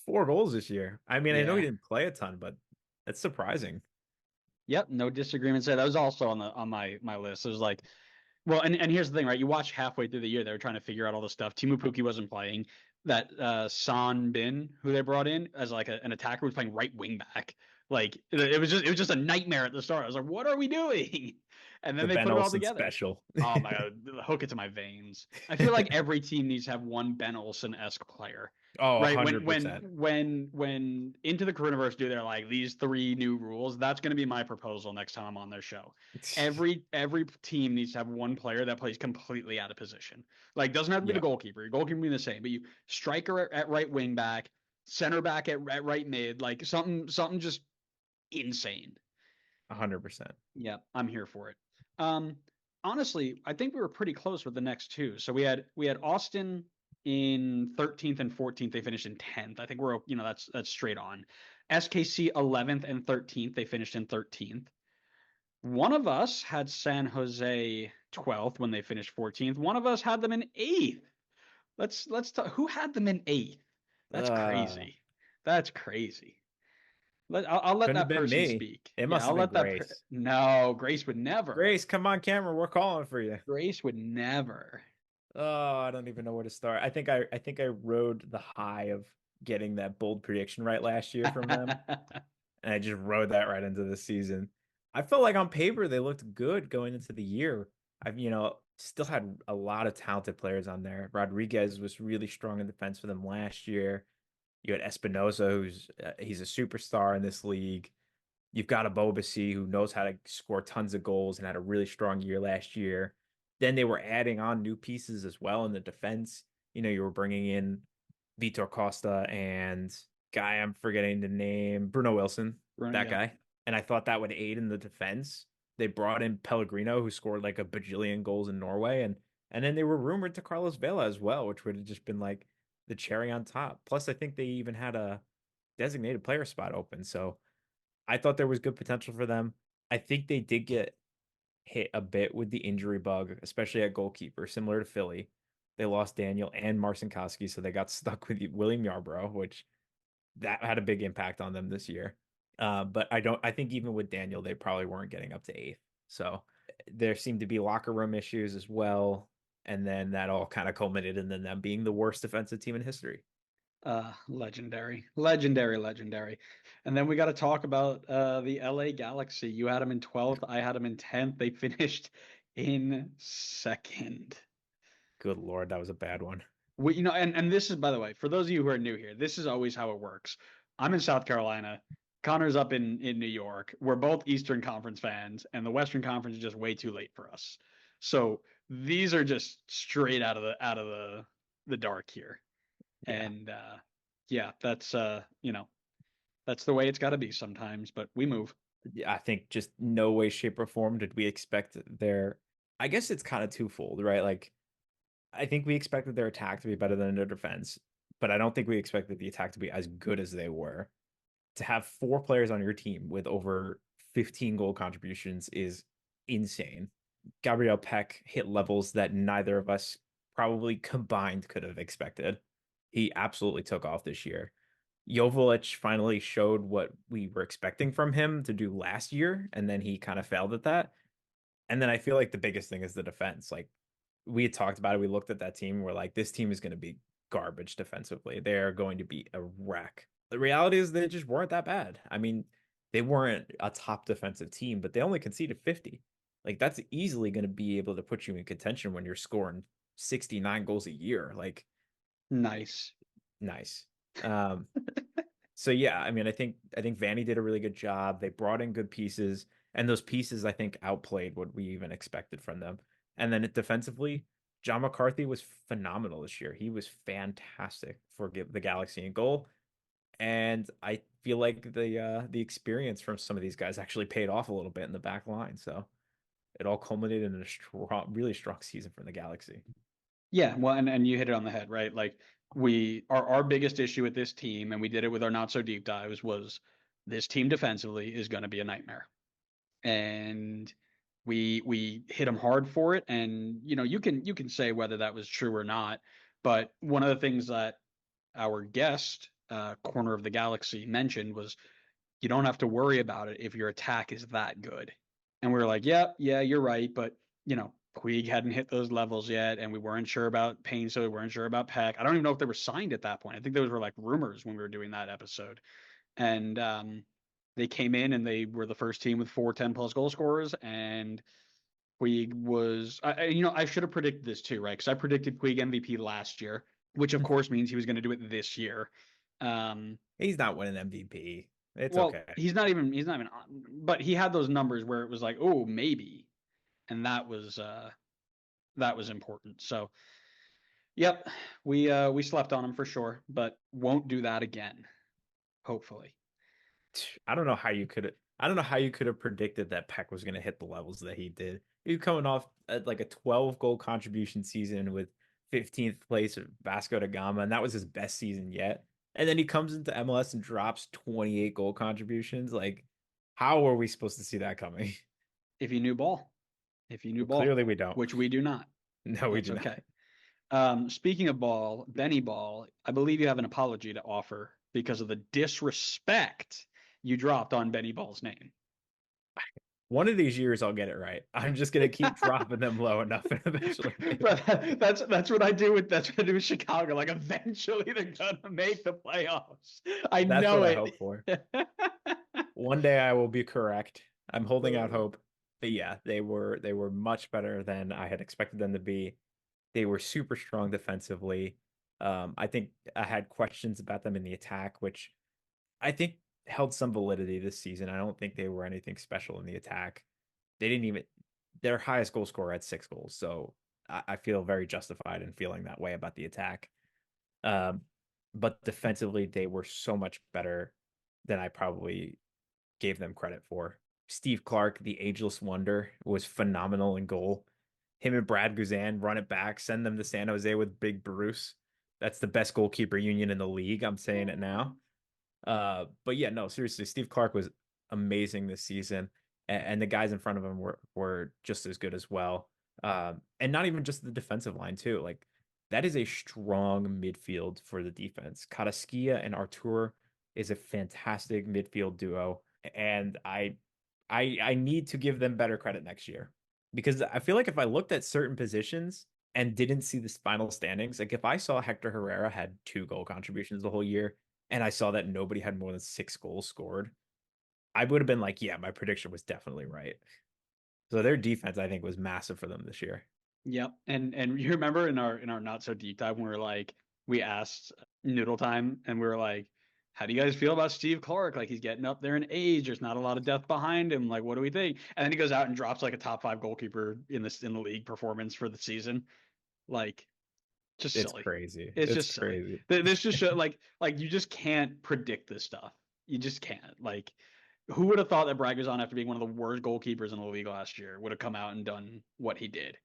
4 goals this year. I mean, I know he Yeah. didn't play a ton, but that's surprising. Yep, no disagreements there. That was also on my list. It was like, well, and here's the thing, right? You watch halfway through the year, they were trying to figure out all this stuff. Timu Puki wasn't playing. That San Bin, who they brought in as like an attacker, was playing right wing back. Like it was just a nightmare at the start. I was like, what are we doing? And then The they Ben put it all Olsen together. special. Oh my god, hook it to my veins. I feel like every team needs to have one Ben Olsen-esque player. Oh, Right. When when 100%. when when Into the Coronavirus do their like these 3 new rules, that's gonna be my proposal next time I'm on their show. Every team needs to have one player that plays completely out of position. Like doesn't have to be the Yeah, goalkeeper. Your goalkeeper be the same, but you striker at right wing back, center back at right mid, like something just insane. 100%. Yeah, I'm here for it. Um, Honestly, I think we were pretty close with the next two. So we had Austin in 13th and 14th. They finished in 10th. I think that's straight on. SKC 11th and 13th. They finished in 13th. One of us had San Jose 12th when they finished 14th. One of us had them in 8th. Let's talk. Who had them in 8th? That's Uh, crazy. That's crazy. I'll let couldn't have that been person me. speak. It Yeah, must I'll have been let that. Grace. No, Grace would never. Grace, come on camera. We're calling for you. Grace would never. Oh, I don't even know where to start. I think I rode the high of getting that bold prediction right last year from them, and I just rode that right into the season. I felt like on paper they looked good going into the year. I've still had a lot of talented players on there. Rodriguez was really strong in defense for them last year. You had Espinoza, he's a superstar in this league. You've got a Bobasi who knows how to score tons of goals and had a really strong year last year. Then they were adding on new pieces as well in the defense. You were bringing in Vitor Costa and guy I'm forgetting the name, Bruno Wilson, that Yeah. guy. And I thought that would aid in the defense. They brought in Pellegrino, who scored like a bajillion goals in Norway, and then they were rumored to Carlos Vela as well, which would have just been like the cherry on top. Plus, I think they even had a designated player spot open. So I thought there was good potential for them. I think they did get hit a bit with the injury bug, especially at goalkeeper, similar to Philly. They lost Daniel and Marcinkowski, so they got stuck with William Yarbrough, which that had a big impact on them this year. But I think even with Daniel, they probably weren't getting up to 8th. So there seemed to be locker room issues as well. And then that all kind of culminated in them being the worst defensive team in history. Legendary. Legendary. And then we got to talk about the LA Galaxy. You had them in 12th. I had them in 10th. They finished in 2nd. Good Lord, that was a bad one. And this is, by the way, for those of you who are new here, this is always how it works. I'm in South Carolina. Connor's up in New York. We're both Eastern Conference fans, and the Western Conference is just way too late for us. So these are just straight out of the dark here. Yeah. And yeah, that's that's the way it's got to be sometimes, but we move. I think just no way, shape, or form did we expect their. I guess it's kind of twofold, right? Like, I think we expected their attack to be better than their defense, but I don't think we expected the attack to be as good as they were. To have 4 players on your team with over 15 goal contributions is insane. Gabriel Peck hit levels that neither of us probably combined could have expected. He absolutely took off this year. Joveljic finally showed what we were expecting from him to do last year, and then he kind of failed at that. And then I feel like the biggest thing is the defense. Like we had talked about it, we looked at that team, we're like, this team is going to be garbage defensively. They're going to be a wreck. The reality is they just weren't that bad. I mean, they weren't a top defensive team, but they only conceded 50. Like that's easily going to be able to put you in contention when you're scoring 69 goals a year. Like Nice. nice. So yeah, I mean, I think Vanny did a really good job. They brought in good pieces, and those pieces I think outplayed what we even expected from them. And then defensively, John McCarthy was phenomenal this year. He was fantastic for the Galaxy in goal, and I feel like the experience from some of these guys actually paid off a little bit in the back line. So it all culminated in a strong, really strong season for the Galaxy. Yeah, well, and you hit it on the head, right? Like our biggest issue with this team, and we did it with our not so deep dives, was this team defensively is going to be a nightmare, and we hit them hard for it. And you can say whether that was true or not, but one of the things that our guest corner of the galaxy mentioned was, you don't have to worry about it if your attack is that good. And we were like, yeah, you're right. But, Puig hadn't hit those levels yet, and we weren't sure about Payne, so we weren't sure about Peck. I don't even know if they were signed at that point. I think those were like rumors when we were doing that episode. And they came in and they were the first team with 4 10-plus goal scorers, and Puig was, I should have predicted this too, right? Because I predicted Puig MVP last year, which of course means he was going to do it this year. He's not winning MVP. It's well, okay. he's not even, but he had those numbers where it was like, oh, maybe, and that was important. So, yep, we slept on him for sure, but won't do that again, hopefully. I don't know how you could have predicted that Peck was going to hit the levels that he did. He was coming off like a 12 goal contribution season with 15th place at Vasco da Gama, and that was his best season yet. And then he comes into MLS and drops 28 goal contributions. Like, how are we supposed to see that coming? If you knew ball. Clearly we don't. Which we do not. No, we do okay. not. Speaking of ball, Benny Ball, I believe you have an apology to offer because of the disrespect you dropped on Benny Ball's name. One of these years I'll get it right. I'm just gonna keep dropping them low enough and eventually. that's what I do with Chicago. Like, eventually they're gonna make the playoffs. That's know what it. I hope for. One day I will be correct. I'm holding out hope. But yeah, they were much better than I had expected them to be. They were super strong defensively. I think I had questions about them in the attack, which I think held some validity this season. I don't think they were anything special in the attack. They didn't even, their highest goal scorer had 6 goals. So I feel very justified in feeling that way about the attack. But defensively, they were so much better than I probably gave them credit for. Steve Clark, the ageless wonder, was phenomenal in goal. Him and Brad Guzan run it back, send them to San Jose with Big Bruce. That's the best goalkeeper union in the league. I'm saying it now. But yeah, no, seriously, Steve Clark was amazing this season, and the guys in front of him were just as good as well. And not even just the defensive line too. Like, that is a strong midfield for the defense. Karaskia and Artur is a fantastic midfield duo, and I need to give them better credit next year, because I feel like if I looked at certain positions and didn't see the final standings, like if I saw Hector Herrera had 2 goal contributions the whole year, and I saw that nobody had more than 6 goals scored, I would have been like, yeah, my prediction was definitely right. So their defense, I think, was massive for them this year. Yep. And you remember in our not so deep dive when we asked Noodle Time, and we were like, how do you guys feel about Steve Clark? Like, he's getting up there in age. There's not a lot of depth behind him. Like, what do we think? And then he goes out and drops like a top 5 goalkeeper in the league performance for the season. Like, just It's silly. crazy. It's just crazy. This just show, like you just can't predict this stuff. You just can't. Like, who would have thought that Bragazon, after being one of the worst goalkeepers in the league last year, would have come out and done what he did,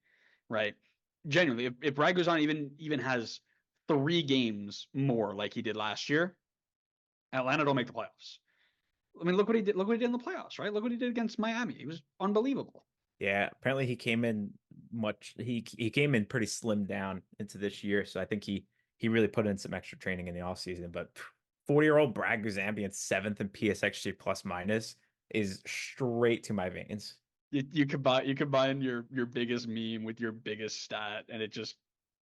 right? Genuinely, if Bragazon even has 3 games more like he did last year, Atlanta don't make the playoffs. I mean, look what he did. Look what he did in the playoffs, right? Look what he did against Miami. He was unbelievable. Yeah, apparently he came in he came in pretty slimmed down into this year, so I think he really put in some extra training in the offseason. But 40-year-old Brad Guzan being 7th in PSXG plus minus is straight to my veins. You combine your biggest meme with your biggest stat, and it just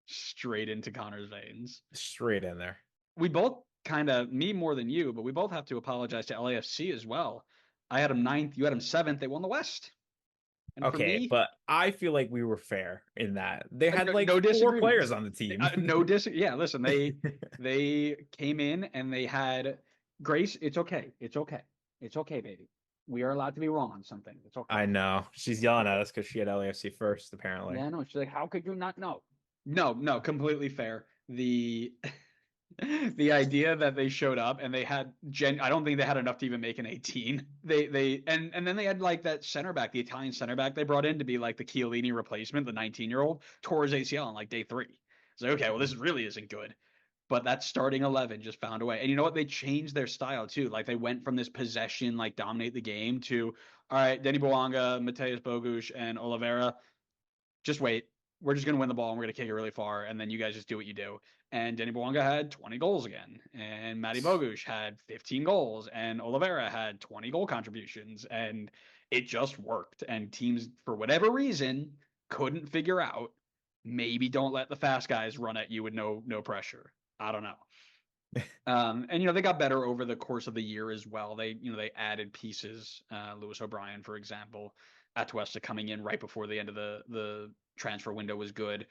straight into Connor's veins. Straight in there. We both kind of, me more than you, but we both have to apologize to LAFC as well. I had him 9th, you had him 7th. They won the West. And okay, but I feel like we were fair in that they had like no 4 players on the team. Yeah, listen, they came in and they had Grace. It's okay, baby. We are allowed to be wrong on something. It's okay. I know. She's yelling at us because she had LAFC first, apparently. Yeah, no. She's like, how could you not know? No, completely fair. The idea that they showed up and they had I don't think they had enough to even make an 18. And then they had like that center back, the Italian center back they brought in to be like the Chiellini replacement, the 19-year-old, tore his ACL on like day 3. It's like, okay, well, this really isn't good. But that starting 11 just found a way. And you know what? They changed their style too. Like, they went from this possession, like dominate the game, to, all right, Denny Bouanga, Mateus Bogusz, and Oliveira, just wait. we're just going to win the ball and we're going to kick it really far. And then you guys just do what you do. And Denny Bouanga had 20 goals again. And Matty Bogusz had 15 goals. And Oliveira had 20 goal contributions. And it just worked. And teams, for whatever reason, couldn't figure out, maybe don't let the fast guys run at you with no pressure. I don't know. And they got better over the course of the year as well. They added pieces. Lewis O'Brien, for example, Atuesta coming in right before the end of the transfer window was good.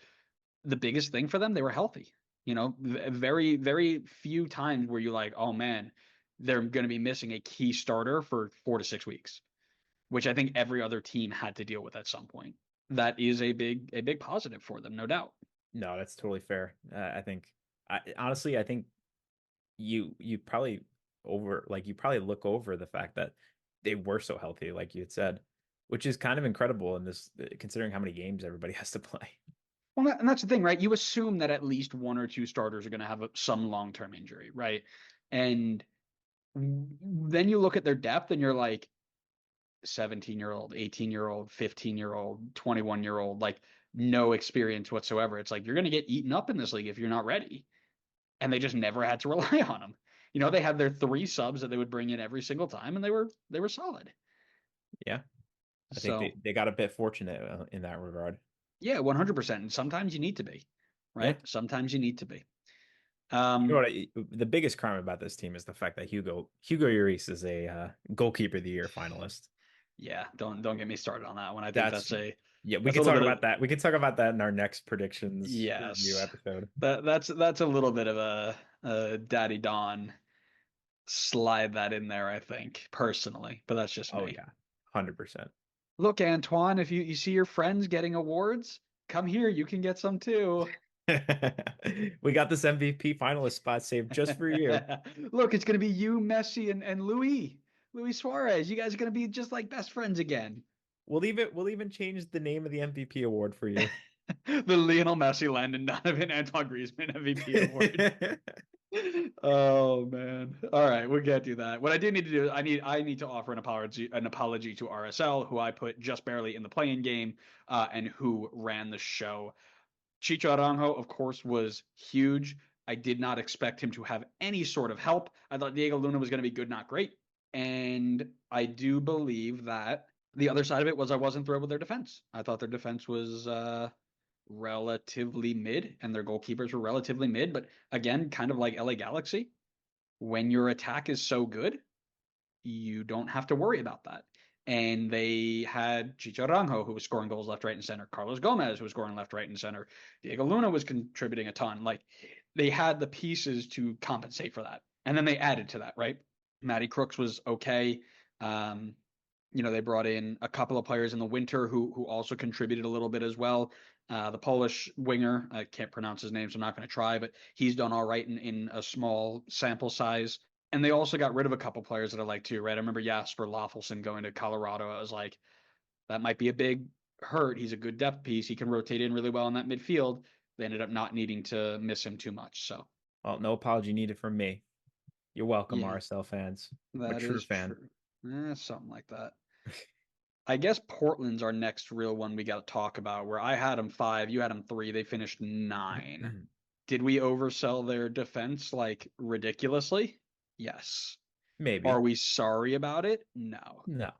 The biggest thing for them, they were healthy. Very, very few times where you're like, oh man, they're going to be missing a key starter for 4 to 6 weeks, which I think every other team had to deal with at some point. That is a big positive for them, no doubt. No, that's totally fair. I think you probably look over the fact that they were so healthy, like you had said, which is kind of incredible in this, considering how many games everybody has to play. Well, and that's the thing, right? You assume that at least 1 or 2 starters are going to have some long-term injury, right? And then you look at their depth and you're like, 17-year-old, 18-year-old, 15-year-old, 21-year-old, like no experience whatsoever. It's like, you're going to get eaten up in this league if you're not ready. And they just never had to rely on them. They had their 3 subs that they would bring in every single time, and they were solid. Yeah. I think they got a bit fortunate in that regard. Yeah, 100%. And sometimes you need to be, right? Yeah. Sometimes you need to be. The biggest crime about this team is the fact that Hugo Lloris is a goalkeeper of the year finalist. Yeah, don't get me started on that one. I think we can talk about that. We can talk about that in our next predictions review episode. That's a little bit of a Daddy Don slide that in there, I think, personally. But that's just me. Oh yeah, 100%. Look, Antoine, if you see your friends getting awards, come here. You can get some too. We got this MVP finalist spot saved just for you. Look, it's going to be you, Messi, and Luis Suarez. You guys are going to be just like best friends again. We'll even change the name of the MVP award for you. The Lionel Messi, Landon Donovan, Antoine Griezmann MVP award. Oh man! All right, we can't do that. What I do need to do, I need to offer an apology to RSL, who I put just barely in the play-in game, and who ran the show. Chicho Aranjo, of course, was huge. I did not expect him to have any sort of help. I thought Diego Luna was going to be good, not great. And I do believe that the other side of it was I wasn't thrilled with their defense. I thought their defense was relatively mid, and their goalkeepers were relatively mid. But again, kind of like LA Galaxy, when your attack is so good, you don't have to worry about that. And they had Chicho Aranjo, who was scoring goals left, right, and center. Carlos Gomez, who was scoring left, right, and center. Diego Luna was contributing a ton. Like, they had the pieces to compensate for that. And then they added to that, right? Matty Crooks was okay. They brought in a couple of players in the winter who also contributed a little bit as well. The Polish winger, I can't pronounce his name, so I'm not going to try, but he's done all right in a small sample size. And they also got rid of a couple players that I like too, right? I remember Jasper Loffelson going to Colorado. I was like, that might be a big hurt. He's a good depth piece. He can rotate in really well in that midfield. They ended up not needing to miss him too much. So, well, no apology needed from me. You're welcome, RSL fans. I'm a true fan. Something like that. I guess Portland's our next real one we got to talk about, where I had them 5, you had them 3. They finished 9. Did we oversell their defense like ridiculously? Yes. Maybe. Are we sorry about it? No. No.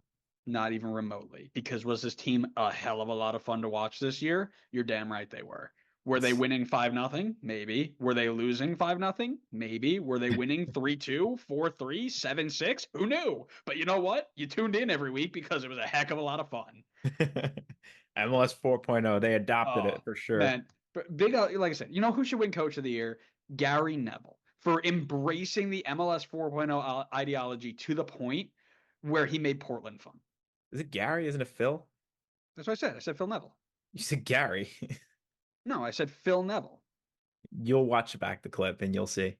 Not even remotely. Because was this team a hell of a lot of fun to watch this year? You're damn right they were. Were they winning 5-0? Maybe. Were they losing 5-0? Maybe. Were they winning 3-2, 4-3, 7-6? Who knew? But you know what? You tuned in every week because it was a heck of a lot of fun. MLS 4.0, they adopted it for sure. Man, big, like I said, who should win Coach of the Year? Gary Neville, for embracing the MLS 4.0 ideology to the point where he made Portland fun. Is it Gary? Isn't it Phil? That's what I said. I said Phil Neville. You said Gary. No, I said Phil Neville. You'll watch back the clip and you'll see.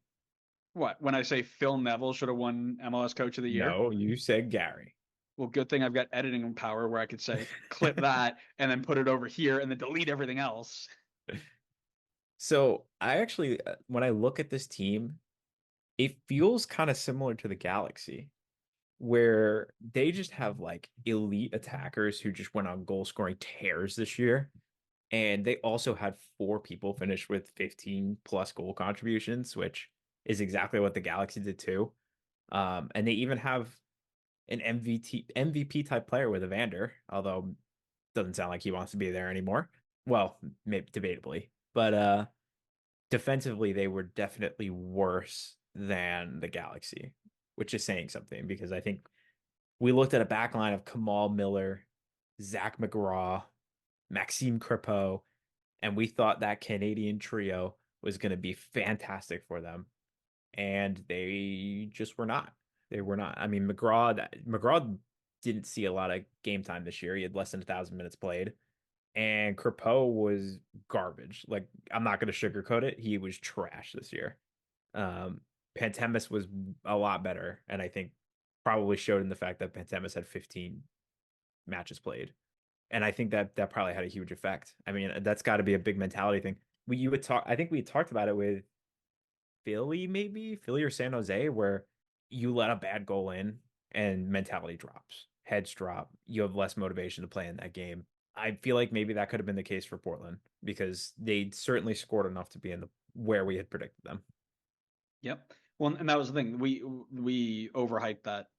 What? When I say Phil Neville should have won MLS Coach of the Year? No, you said Gary. Well, good thing I've got editing power where I could say clip that and then put it over here and then delete everything else. So I actually, when I look at this team, it feels kind of similar to the Galaxy, where they just have like elite attackers who just went on goal scoring tears this year. And they also had 4 people finish with 15 plus goal contributions, which is exactly what the Galaxy did too. And they even have an MVP type player with Evander, although doesn't sound like he wants to be there anymore. Well, maybe debatably, but defensively they were definitely worse than the Galaxy, which is saying something because I think we looked at a back line of Kamal Miller, Zach McGraw, Maxime Crepeau, and we thought that Canadian trio was going to be fantastic for them, and they just were not. They were not. I mean, McGraw didn't see a lot of game time this year. He had less than 1,000 minutes played, and Crepeau was garbage. Like, I'm not going to sugarcoat it. He was trash this year. Pantemis was a lot better, and I think probably showed in the fact that Pantemis had 15 matches played. And I think that probably had a huge effect. I mean, that's got to be a big mentality thing. I think we talked about it with Philly or San Jose, where you let a bad goal in and mentality drops, heads drop. You have less motivation to play in that game. I feel like maybe that could have been the case for Portland because they certainly scored enough to be in where we had predicted them. Yep. Well, and that was the thing. We overhyped that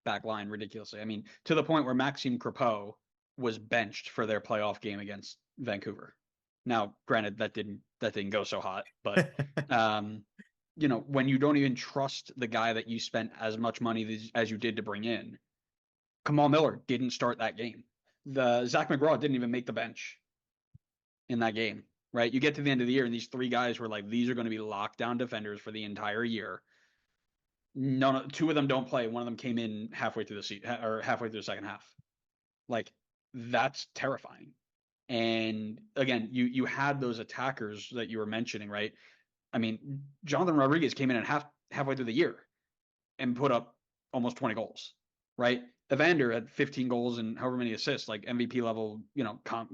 back line ridiculously. I mean, to the point where Maxime Crepeau was benched for their playoff game against Vancouver. Now, granted, that didn't go so hot, but when you don't even trust the guy that you spent as much money as you did to bring in, Kamal Miller didn't start that game. The Zach McGraw didn't even make the bench in that game, right? You get to the end of the year and these 3 guys were like, these are going to be lockdown defenders for the entire year. No, 2 of them don't play. One of them came in halfway through the season or halfway through the second half. Like, that's terrifying. And again, you had those attackers that you were mentioning, right? I mean, Jonathan Rodriguez came in at halfway through the year and put up almost 20 goals, right? Evander had 15 goals and however many assists, like MVP level,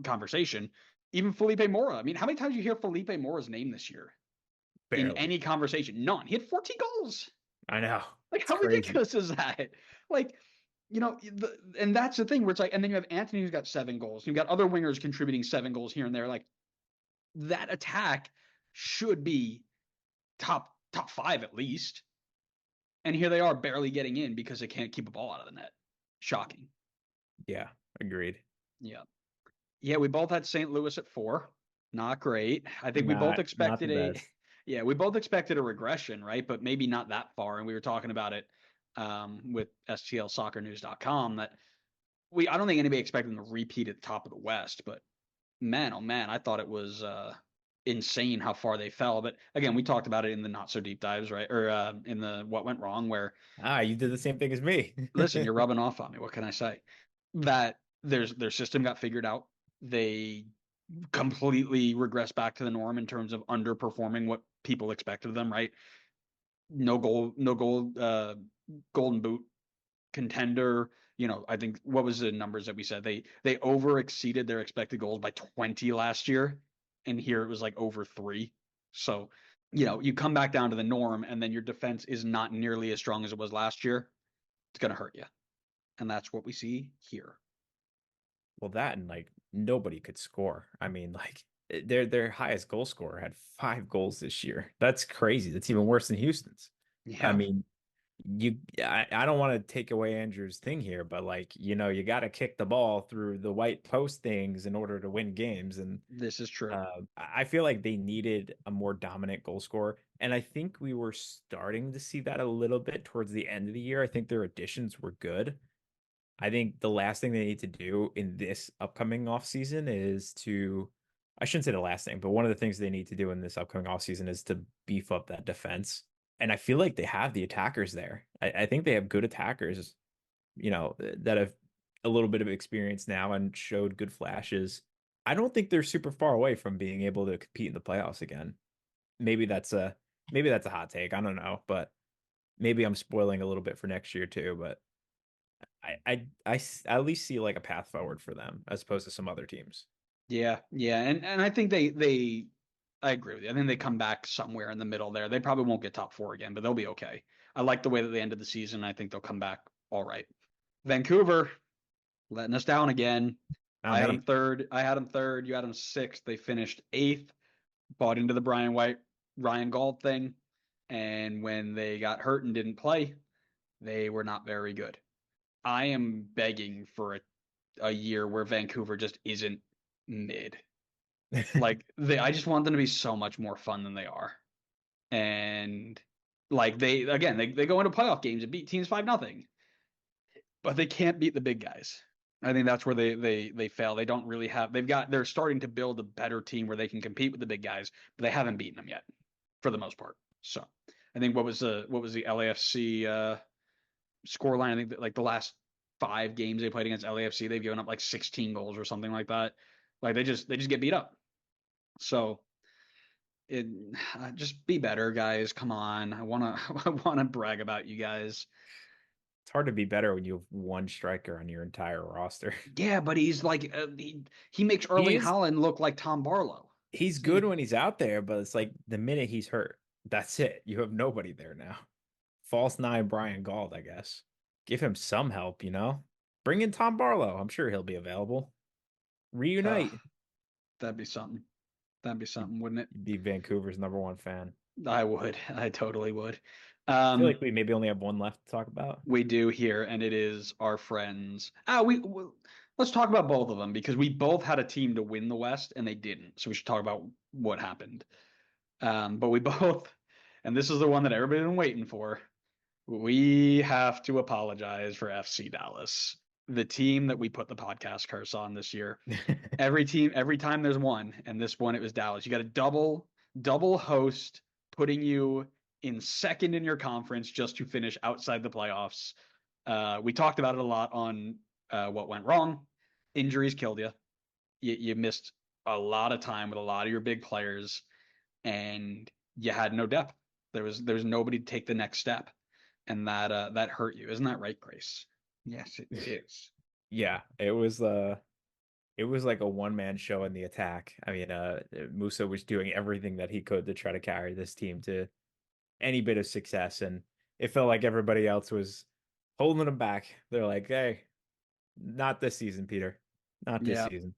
conversation. Even Felipe Mora. I mean, how many times do you hear Felipe Mora's name this year? Barely. In any conversation? None. He had 14 goals. I know. Like, It's how crazy. ridiculous is that? Like, and that's the thing where it's like, and then you have Anthony who's got 7 goals. You've got other wingers contributing 7 goals here and there. Like, that attack should be top 5 at least. And here they are barely getting in because they can't keep a ball out of the net. Shocking. Yeah, agreed. Yeah. Yeah, we both had St. Louis at 4. Not great. I think we both expected we both expected a regression, right? But maybe not that far. And we were talking about it with STLsoccernews.com that I don't think anybody expected them to repeat at the top of the West, but man, oh man, I thought it was insane how far they fell. But again, we talked about it in the not so deep dives, right? Or in the what went wrong, where you did the same thing as me. listen, you're rubbing off on me. What can I say? That their system got figured out. They completely regressed back to the norm in terms of underperforming what people expected of them, right? No golden boot contender. I think what was the numbers that we said? They over exceeded their expected goals by 20 last year, and here it was like over 3. So, you come back down to the norm, and then your defense is not nearly as strong as it was last year. It's gonna hurt you, and that's what we see here. Well, that and like nobody could score. I mean, like their highest goal scorer had 5 goals this year. That's crazy. That's even worse than Houston's. Yeah. I mean, I don't want to take away Andrew's thing here, but like, you got to kick the ball through the white post things in order to win games. And this is true. I feel like they needed a more dominant goal scorer. And I think we were starting to see that a little bit towards the end of the year. I think their additions were good. I think the last thing they need to do in this upcoming offseason is I shouldn't say the last thing, but one of the things they need to do in this upcoming offseason is to beef up that defense. And I feel like they have the attackers there. I think they have good attackers, that have a little bit of experience now and showed good flashes. I don't think they're super far away from being able to compete in the playoffs again. Maybe that's a hot take. I don't know, but maybe I'm spoiling a little bit for next year too. But I at least see like a path forward for them as opposed to some other teams. Yeah, and I think they I agree with you. I think they come back somewhere in the middle there. They probably won't get top 4 again, but they'll be okay. I like the way that they ended the season. I think they'll come back all right. Vancouver letting us down again. I had him third. I had him third. You had him sixth. They finished eighth. Bought into the Brian White, Ryan Gauld thing, and when they got hurt and didn't play, they were not very good. I am begging for a year where Vancouver just isn't mid. Like I just want them to be so much more fun than they are. And like they go into playoff games and beat teams 5-0, but they can't beat the big guys. I think that's where they fail. They don't really have. They're starting to build a better team where they can compete with the big guys, but they haven't beaten them yet, for the most part. So I think what was the LAFC scoreline? I think that like the last 5 games they played against LAFC, they've given up like 16 goals or something like that. Like they just get beat up. So just be better, guys. Come on, I wanna brag about you guys. It's hard to be better when you have one striker on your entire roster. Yeah, but he's like he makes Erling Haaland look like Tom Barlow. He's good when he's out there, but it's like the minute he's hurt, that's it. You have nobody there now. False 9 Brian Gauld, I guess. Give him some help, Bring in Tom Barlow. I'm sure he'll be available. Reunite. That'd be something. That'd be something, wouldn't it? You'd be Vancouver's #1 fan. I would. I totally would. I feel like we maybe only have one left to talk about. We do here, and it is our friends. Let's talk about both of them because we both had a team to win the West and they didn't. So we should talk about what happened. But we both, and this is the one that everybody's been waiting for. We have to apologize for FC Dallas, the team that we put the podcast curse on this year. Every time there's one, and this one it was Dallas. You got a double host putting you in second in your conference just to finish outside the playoffs. We talked about it a lot on what went wrong. Injuries killed you. You missed a lot of time with a lot of your big players, and you had no depth. There was nobody to take the next step, and that hurt you. Isn't that right, Grace? Yes, it is. Yeah, it was like a one-man show in the attack. I mean, Musa was doing everything that he could to try to carry this team to any bit of success, and it felt like everybody else was holding them back. They're like, hey, not this season, Peter. Not this season.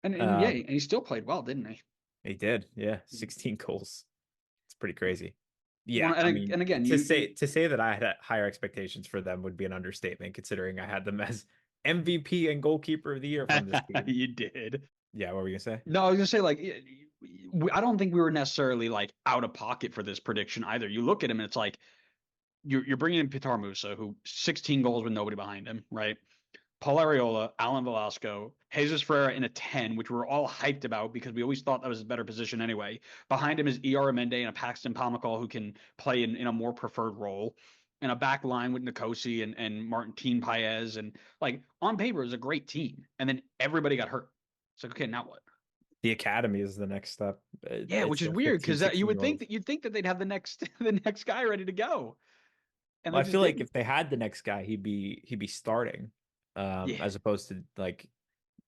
And and he still played well, didn't he? He did, yeah. 16 goals. It's pretty crazy. Yeah, well, and again, to say that I had higher expectations for them would be an understatement, considering I had them as MVP and goalkeeper of the year from this team. You did. Yeah, what were you gonna say? No, I was gonna say, like, I don't think we were necessarily like out of pocket for this prediction either. You look at him and it's like you're bringing in Pitar Musa, who 16 goals with nobody behind him, right? Paul Arriola, Alan Velasco, Jesus Ferreira in a 10, which we're all hyped about because we always thought that was a better position anyway. Behind him is E.R. Amende and a Paxton Pomacall who can play in a more preferred role. And a back line with Nkosi and Martin Paez. And like on paper, it was a great team. And then everybody got hurt. It's like, okay, now what? The academy is the next step. Yeah, which is weird because you'd think that they'd have the next guy ready to go. And I feel like if they had the next guy, he'd be starting. As opposed to like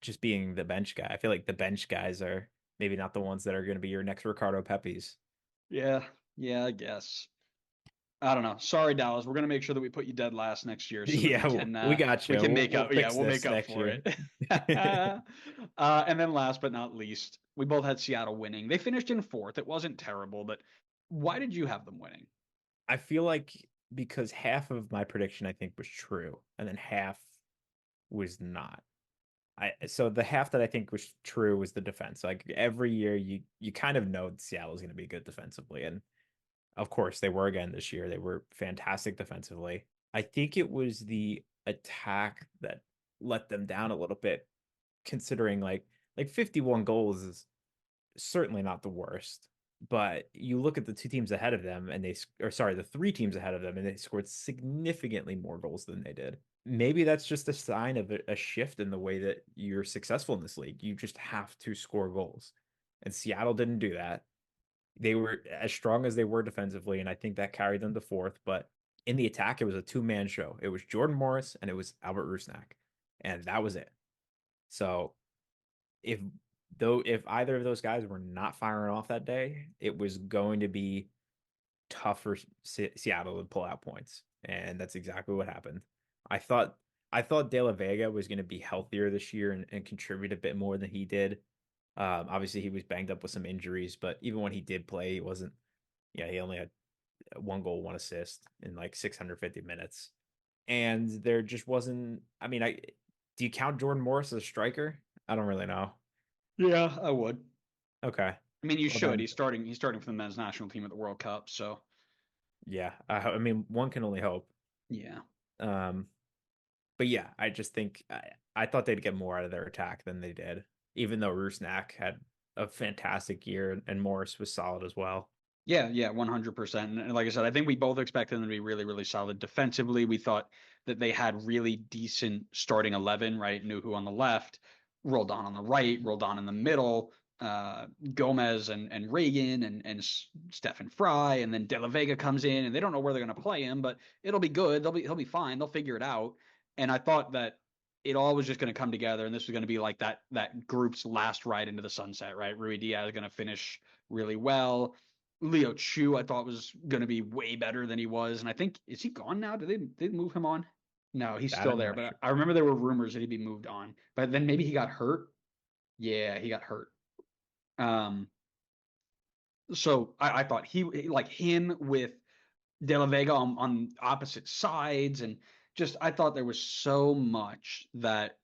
just being the bench guy. I feel like the bench guys are maybe not the ones that are going to be your next Ricardo Pepis. Yeah, I guess. I don't know. Sorry, Dallas. We're going to make sure that we put you dead last next year. So we got you. We can make up. Yeah, we'll make up for it. And then last but not least, we both had Seattle winning. They finished in 4th. It wasn't terrible, but why did you have them winning? I feel like because half of my prediction, I think, was true, and then half was not. So the half that I think was true was the defense. Like every year you kind of know Seattle's going to be good defensively, and of course they were again this year. They were fantastic defensively. I think it was the attack that let them down a little bit, considering like 51 goals is certainly not the worst. But you look at the 2 teams ahead of them and the 3 teams ahead of them, and they scored significantly more goals than they did. Maybe that's just a sign of a shift in the way that you're successful in this league. You just have to score goals. And Seattle didn't do that. They were as strong as they were defensively, and I think that carried them to 4th. But in the attack, it was a 2-man show. It was Jordan Morris and it was Albert Rusnak. And that was it. So if either of those guys were not firing off that day, it was going to be tough for Seattle to pull out points. And that's exactly what happened. I thought I thought De La Vega was going to be healthier this year and contribute a bit more than he did. Obviously, he was banged up with some injuries, but even when he did play, he wasn't. Yeah, he only had 1 goal, 1 assist in like 650 minutes, and there just wasn't. I mean, do you count Jordan Morris as a striker? I don't really know. Yeah, I would. Okay, I mean, you well should. then, He's starting for the men's national team at the World Cup, so yeah. I mean, one can only hope. yeah. Um, but yeah, I just think I thought they'd get more out of their attack than they did, even though Rusnak had a fantastic year and Morris was solid as well. Yeah, 100%. And like I said, I think we both expected them to be really, really solid defensively. We thought that they had really decent starting 11, right? Nuhu on the left, Roldan on the right, Roldan in the middle, Gomez and Reagan and Stefan Fry, and then De La Vega comes in, and they don't know where they're going to play him, but it'll be good. He'll be fine. They'll figure it out. And I thought that it all was just going to come together, and this was going to be like that group's last ride into the sunset, right? Rui Diaz is going to finish really well. Leo Chu, I thought was going to be way better than he was, and I think is he gone now? Did they move him on? No, he's That still I'm there, not but sure. I remember there were rumors that he'd be moved on. But then maybe he got hurt. Yeah, he got hurt. Um, so I thought he like him with De La Vega on opposite sides, and just I thought there was so much that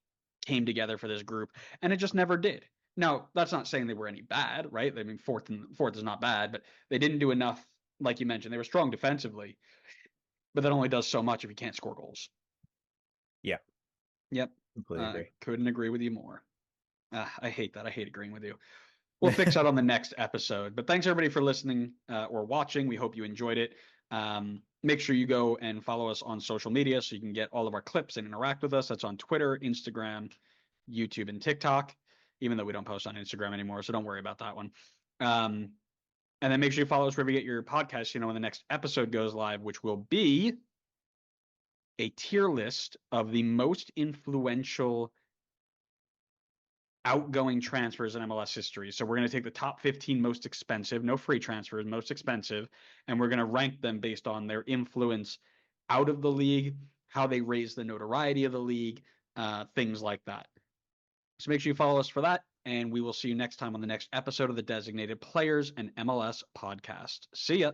came together for this group, and it just never did. Now, that's not saying they were any bad, right? I mean, fourth is not bad, but they didn't do enough, like you mentioned. They were strong defensively, but that only does so much if you can't score goals. Yeah, Yep. completely agree. Couldn't agree with you more. I hate that. I hate agreeing with you. We'll fix that on the next episode. But thanks everybody for listening or watching. We hope you enjoyed it. Make sure you go and follow us on social media so you can get all of our clips and interact with us. That's on Twitter, Instagram, YouTube, and TikTok, even though we don't post on Instagram anymore. So don't worry about that one. And then make sure you follow us wherever you get your podcast, when the next episode goes live, which will be a tier list of the most influential outgoing transfers in MLS history. So we're going to take the top 15 most expensive, no free transfers, most expensive, and we're going to rank them based on their influence out of the league, how they raise the notoriety of the league, things like that. So make sure you follow us for that, and we will see you next time on the next episode of the Designated Players and MLS podcast. See ya.